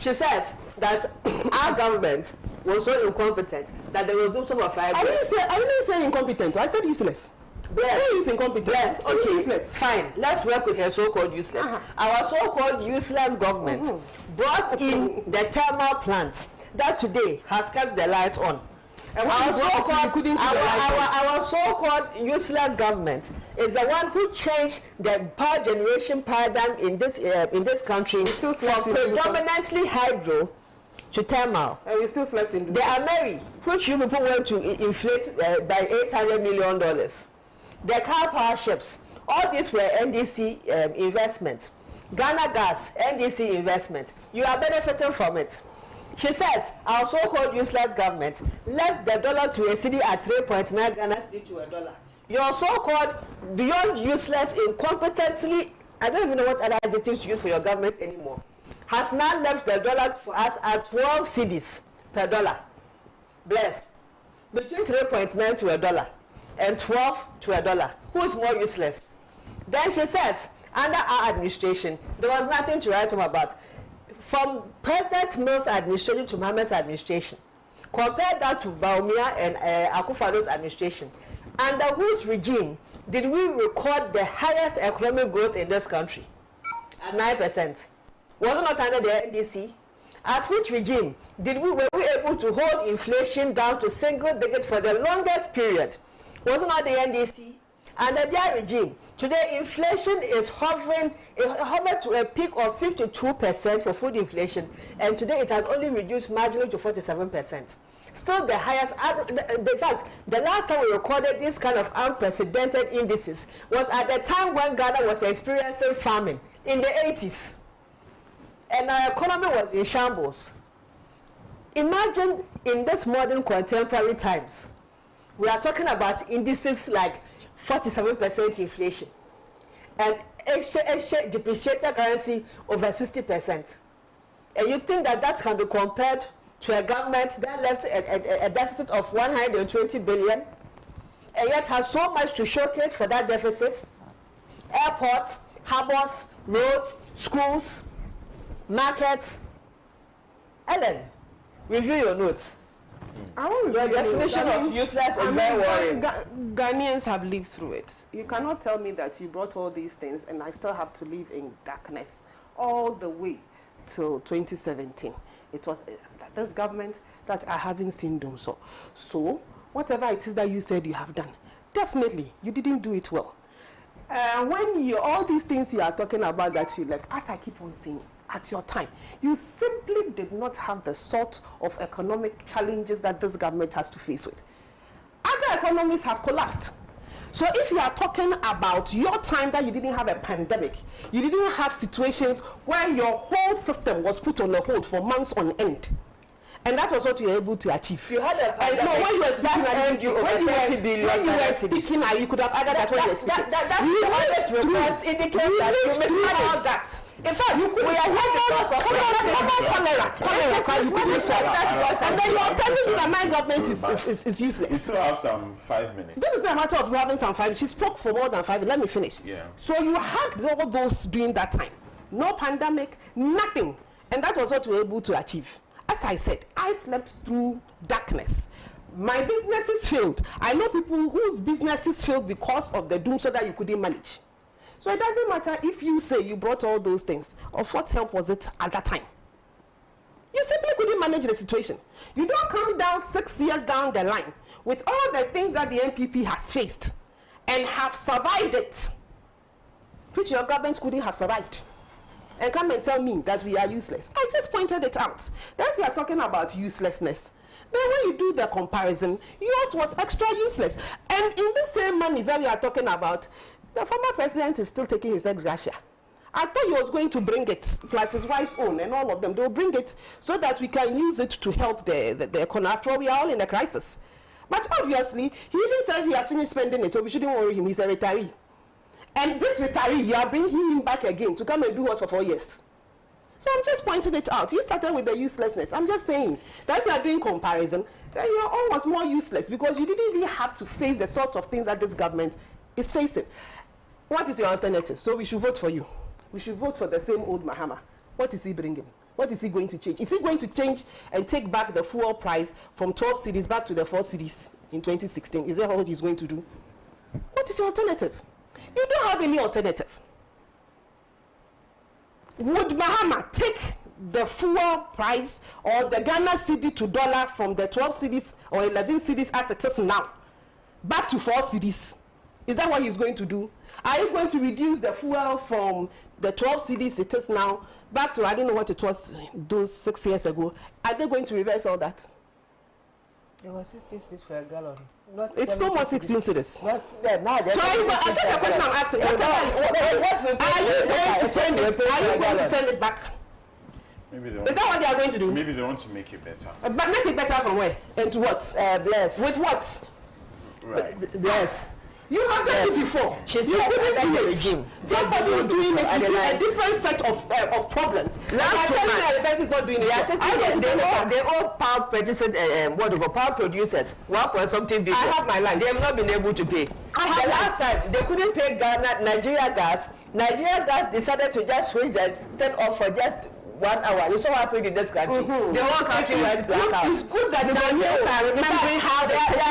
Speaker 2: she says that our government was so incompetent that there was no sort of I didn't say incompetent. I said useless. Yes. Who is incompetent? Yes. Okay. Useless. Fine. Let's work with her so-called useless. Our so-called useless government brought in the thermal plant that today has kept the light on. And our so-called useless government is the one who changed the power generation paradigm in this country from predominantly hydro to thermal. And we still slept in the Ameri, which you people went to inflate by $800 million. The car power ships, all these were NDC investments. Ghana Gas, NDC investment. You are benefiting from it. She says our so-called useless government left the dollar to a cedi at 3.9 Ghana cedi to $1. Your so-called beyond useless, incompetently, I don't even know what other adjectives to use for your government anymore, has now left the dollar for us at 12 cedis per dollar. Bless. Between 3.9 to $1 and 12 to $1. Who is more useless? Then she says, under our administration, there was nothing to write home about. From President Mills' administration to Mohammed's administration, compare that to Bawumia and Akufo-Addo's administration. Under whose regime did we record the highest economic growth in this country? At 9%. Was it not under the NDC? At which regime were we able to hold inflation down to single digits for the longest period? Was it not the NDC? Under their regime, today inflation is hovering to a peak of 52% for food inflation, and today it has only reduced marginally to 47%. Still the highest. In fact, the last time we recorded this kind of unprecedented indices was at the time when Ghana was experiencing famine in the 80s. And our economy was in shambles. Imagine in this modern contemporary times, we are talking about indices like 47% inflation and depreciated currency over 60%. And you think that can be compared to a government that left a deficit of 120 billion and yet has so much to showcase for that deficit? Airports, harbors, roads, schools, markets. Ellen, review your notes. Your definition of useless is very worrying.
Speaker 3: Ghanaians have lived through it. You cannot tell me that you brought all these things and I still have to live in darkness all the way till 2017. It was this government that I haven't seen do so. So, whatever it is that you said you have done, definitely you didn't do it well. When all these things you are talking about that you left, as I keep on saying, at your time, you simply did not have the sort of economic challenges that this government has to face with. Other economies have collapsed. So if you are talking about your time that you didn't have a pandemic, you didn't have situations where your whole system was put on a hold for months on end, and that was what you were able to achieve.
Speaker 2: You had a pandemic.
Speaker 3: No, when you were speaking, you could have added that when you were speaking.
Speaker 2: The honest reports indicate that you mismanaged all that. In fact, we are here because of cholera. And then you are telling me that my government is useless.
Speaker 1: We still have some 5 minutes.
Speaker 3: This is a matter of having some 5 minutes. She spoke for more than 5 minutes. Let me finish.
Speaker 1: Yeah.
Speaker 3: So you had all those during that time. No pandemic, nothing. And that was what we were able to achieve. As I said, I slept through darkness. My businesses failed. I know people whose businesses failed because of the doom so that you couldn't manage. So it doesn't matter if you say you brought all those things. Of what help was it at that time? You simply couldn't manage the situation. You don't come down 6 years down the line with all the things that the NPP has faced and have survived it, which your government couldn't have survived, and come and tell me that we are useless. I just pointed it out. Then we are talking about uselessness. Then when you do the comparison, yours was extra useless. And in the same money that we are talking about, the former president is still taking his ex gratia. I thought he was going to bring it, plus his wife's own and all of them. They will bring it so that we can use it to help the economy. After all, we are all in a crisis. But obviously, he even says he has finished spending it, so we shouldn't worry him. He's a retiree. And this retiree, you are bringing him back again to come and do what for 4 years. So I'm just pointing it out. You started with the uselessness. I'm just saying that if you are doing comparison, then you are almost more useless because you didn't even have to face the sort of things that this government is facing. What is your alternative? So we should vote for you. We should vote for the same old Mahama. What is he bringing? What is he going to change? Is he going to change and take back the fuel price from 12 cedis back to the 4 cedis in 2016? Is that what he's going to do? What is your alternative? You don't have any alternative. Would Mahama take the fuel price or the Ghana cedi to dollar from the 12 cedis or 11 cedis as it is now back to 4 cedis? Is that what he's going to do? Are you going to reduce the fuel from the 12 cedis it is now back to, I don't know what it was those 6 years ago? Are they going to reverse all that?
Speaker 2: There was 16 cedis for a gallon.
Speaker 3: It's still more 16 cedis. So
Speaker 2: now
Speaker 3: that's the question I'm asking. Are you going to send it? Are you going to send it back?
Speaker 1: Maybe
Speaker 3: is that what they are going to do?
Speaker 1: Maybe they want to make it better.
Speaker 3: But make it better from where? And to what?
Speaker 2: Bless.
Speaker 3: With what?
Speaker 1: Right.
Speaker 2: Bless.
Speaker 3: You have done it before. You couldn't do it. Somebody is doing it with a different set of problems. Last 2 months, is not doing it.
Speaker 2: They all power purchasers, power producers, 1.something billion.
Speaker 3: I have my line.
Speaker 2: They have not been able to pay. The last time they couldn't pay Ghana, Nigeria Gas. Nigeria Gas decided to just switch the turn off for just 1 hour. You saw what happened in this country. The whole country went blackout.
Speaker 3: It's good that the Ghanaians are remembering how they are so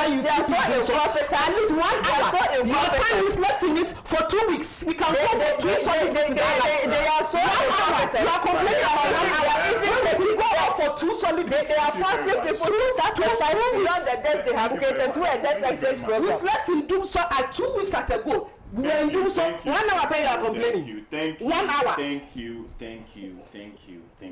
Speaker 3: incompetent. At least 1 hour. Your time is left in it for 2 weeks. We can go for 2 solid days.
Speaker 2: They are so incompetent. You are complaining about 1 hour. Even they go out for 2 solid days. They are forcing people to sacrifice beyond the death they have created through a death exchange program. We slept in Doom so at 2 weeks ago. We were in Doom so 1 hour pay you are complaining.
Speaker 1: Thank you.
Speaker 2: 1 hour.
Speaker 1: Thank you.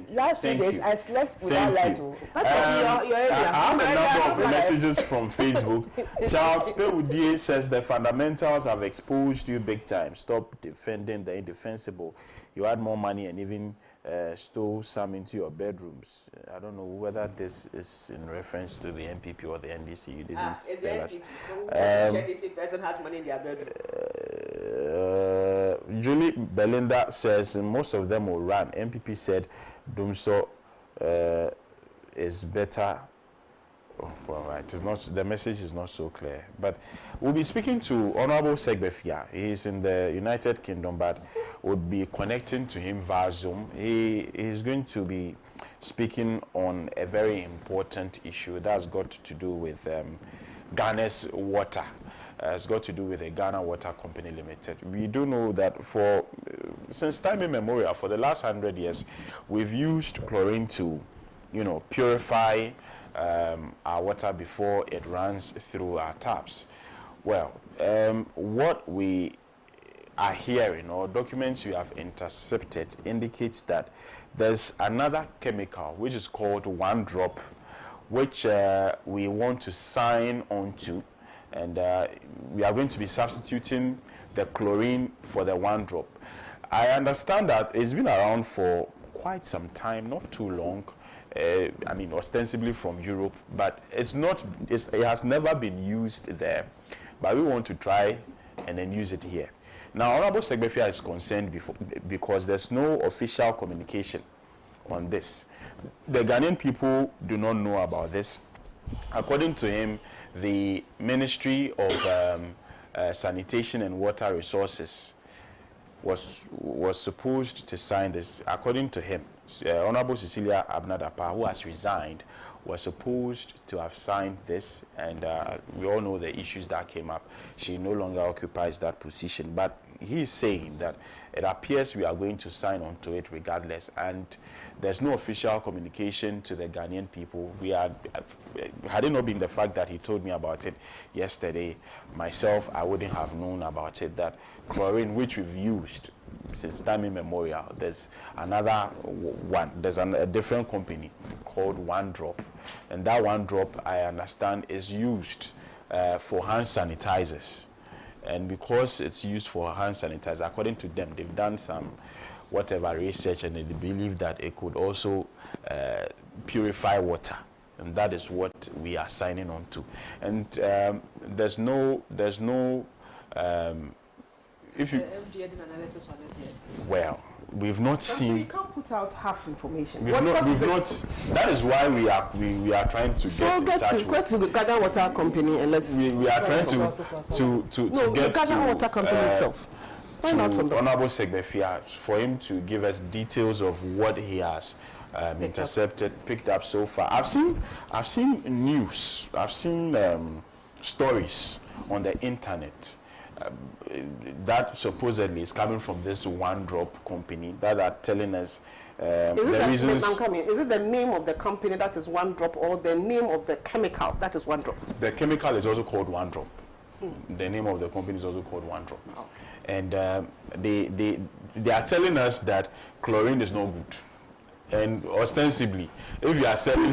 Speaker 2: Last 2 days I slept without light.
Speaker 1: That was your area. I have a number of messages from Facebook. Charles Pewudie says the fundamentals have exposed you big time. Stop defending the indefensible. You had more money and even stole some into your bedrooms. I don't know whether this is in reference to the NPP or the NDC. You didn't tell us.
Speaker 2: NDC person has money in their bedroom.
Speaker 1: Julie Belinda says most of them will run. NPP said Dumso is better. Oh, well, it is not. The message is not so clear. But we'll be speaking to Honorable Segbefia. He is in the United Kingdom, but we'll be connecting to him via Zoom. He is going to be speaking on a very important issue that's got to do with Ghana's water. It's got to do with the Ghana Water Company Limited. We do know that since time immemorial, for the last 100 years, we've used chlorine to, purify our water before it runs through our taps. Well, what we are hearing, or documents we have intercepted, indicates that there's another chemical which is called One Drop, which we want to sign onto, and we are going to be substituting the chlorine for the One Drop. I understand that it's been around for quite some time, not too long. Ostensibly from Europe, but it has never been used there. But we want to try and then use it here. Now, Honorable Segbefia is concerned because there's no official communication on this. The Ghanaian people do not know about this. According to him, the Ministry of Sanitation and Water Resources was supposed to sign this. According to him, Honorable Cecilia Abnadapa, who has resigned, was supposed to have signed this, and we all know the issues that came up. She no longer occupies that position, but he is saying that it appears we are going to sign onto it regardless, and there's no official communication to the Ghanaian people. Had it not been the fact that he told me about it yesterday, myself, I wouldn't have known about it, that chlorine, which we've used since time immemorial, there's another one, there's a different company called One Drop, and that One Drop, I understand, is used for hand sanitizers. And because it's used for hand sanitizer, according to them, they've done some research, and they believe that it could also purify water, and that is what we are signing on to. And there's no if you
Speaker 2: FDA did analysis on it yet.
Speaker 1: Well, we've not seen.
Speaker 3: So you can't put out half information.
Speaker 1: We've not. That is why we are trying to
Speaker 3: get to the Ghana Water Company and let's.
Speaker 1: We are trying to get
Speaker 3: the Ghana Water Company itself.
Speaker 1: To Honorable Segbefia, for him to give us details of what he has picked up so far. I've seen news. I've seen stories on the internet that supposedly is coming from this One Drop company that are telling us the reasons.
Speaker 3: Is it the name of the company that is One Drop, or the name of the chemical that is One Drop?
Speaker 1: The chemical is also called One Drop. The name of the company is also called One Drop. Okay. And they are telling us that chlorine is no good. And ostensibly, if you are selling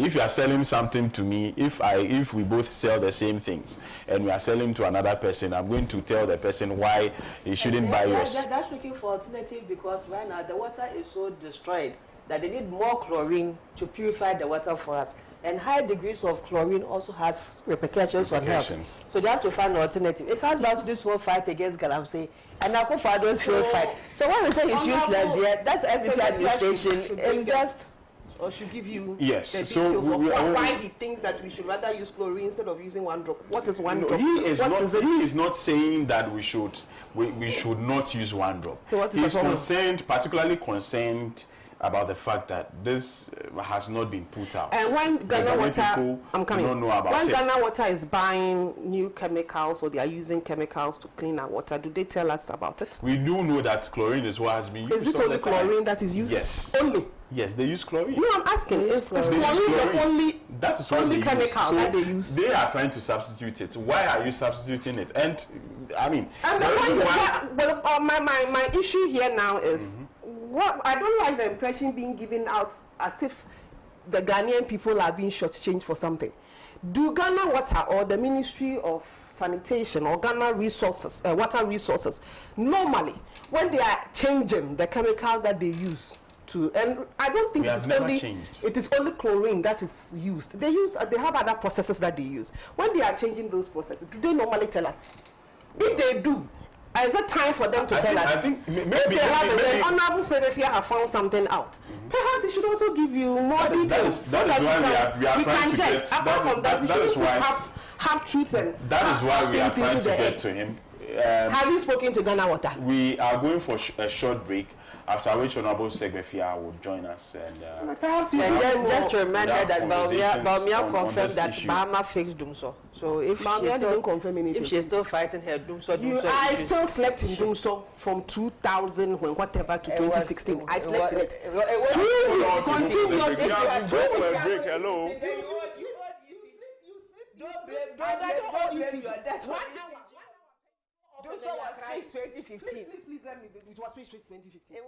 Speaker 1: if you are selling something to me, if we both sell the same things and we are selling to another person, I'm going to tell the person why he shouldn't buy yours.
Speaker 2: That's looking for alternative, because right now the water is so destroyed that they need more chlorine to purify the water for us. And high degrees of chlorine also has repercussions on health. So they have to find an alternative. It comes back to this whole fight against galamsey and Akufo-Addo's failed fight. So when we say it's useless, that's NPP administration. It's just. Or should give you
Speaker 3: the details of why he thinks that we should rather use chlorine instead of using One Drop. What is One Drop?
Speaker 1: He is not saying that we should not use One Drop.
Speaker 3: So what is
Speaker 1: particularly concerned about the fact that this has not been put out.
Speaker 3: And when Ghana Water,
Speaker 1: people
Speaker 3: I'm coming.
Speaker 1: don't know about
Speaker 3: when
Speaker 1: it.
Speaker 3: Ghana Water is buying new chemicals or they are using chemicals to clean our water, do they tell us about it?
Speaker 1: We do know that chlorine is what has been used.
Speaker 3: Is it
Speaker 1: all
Speaker 3: only
Speaker 1: the time.
Speaker 3: chlorine that is used?
Speaker 1: Yes.
Speaker 3: Only.
Speaker 1: Yes, they use chlorine.
Speaker 3: No, I'm asking. Is
Speaker 1: They use
Speaker 3: chlorine the only
Speaker 1: that is what
Speaker 3: only
Speaker 1: they
Speaker 3: chemical
Speaker 1: use. So
Speaker 3: that they use?
Speaker 1: They are trying to substitute it. Why are you substituting it? And I mean,
Speaker 3: And the
Speaker 1: the
Speaker 3: point
Speaker 1: reason
Speaker 3: is,
Speaker 1: why-
Speaker 3: my issue here now is what I don't like the impression being given out as if the Ghanaian people are being shortchanged for something. Do Ghana Water or the Ministry of Sanitation or Ghana Resources, Water Resources, normally when they are changing the chemicals that they use to, and I don't think
Speaker 1: We
Speaker 3: it
Speaker 1: have
Speaker 3: is
Speaker 1: never
Speaker 3: only
Speaker 1: changed.
Speaker 3: it is only chlorine that is used. They have other processes that they use. When they are changing those processes, do they normally tell us? If they do, is it time for them to
Speaker 1: I
Speaker 3: tell
Speaker 1: think-
Speaker 3: us?
Speaker 1: I think maybe-
Speaker 3: if they have it,
Speaker 1: maybe-
Speaker 3: then Honorable Senefia have found something out. Perhaps they should also give you more
Speaker 1: That is-
Speaker 3: details
Speaker 1: that is
Speaker 3: so
Speaker 1: why
Speaker 3: that
Speaker 1: we are
Speaker 3: we
Speaker 1: trying
Speaker 3: can
Speaker 1: to
Speaker 3: judge.
Speaker 1: get-
Speaker 3: Apart from that, we
Speaker 1: that is
Speaker 3: shouldn't
Speaker 1: why-
Speaker 3: have truth and
Speaker 1: that is why we are
Speaker 3: things into
Speaker 1: trying to
Speaker 3: the
Speaker 1: get
Speaker 3: air.
Speaker 1: to him.
Speaker 3: Have you spoken to Ghana Water?
Speaker 1: We are going for a short break, after which Honorable Segbefia will join us. And
Speaker 3: Perhaps you
Speaker 2: And
Speaker 3: can
Speaker 2: just to remind her that
Speaker 1: conversations
Speaker 2: Baumia
Speaker 1: on
Speaker 2: confirmed
Speaker 1: this
Speaker 2: that
Speaker 1: issue.
Speaker 2: Bahama fixed Dumso. So if
Speaker 3: Baumia
Speaker 2: she's
Speaker 3: didn't
Speaker 2: still,
Speaker 3: confirm anything,
Speaker 2: if she's
Speaker 3: please.
Speaker 2: still fighting her Dumso
Speaker 3: I
Speaker 2: issues,
Speaker 3: still slept in Dumso from 2000 when whatever to 2016. I slept in it. 2 weeks continuously.
Speaker 1: We are going
Speaker 3: 2
Speaker 1: for a
Speaker 3: weeks.
Speaker 1: break. Hello.
Speaker 2: Dumso was fixed 2015.
Speaker 3: Please, let me. It was fixed 2015.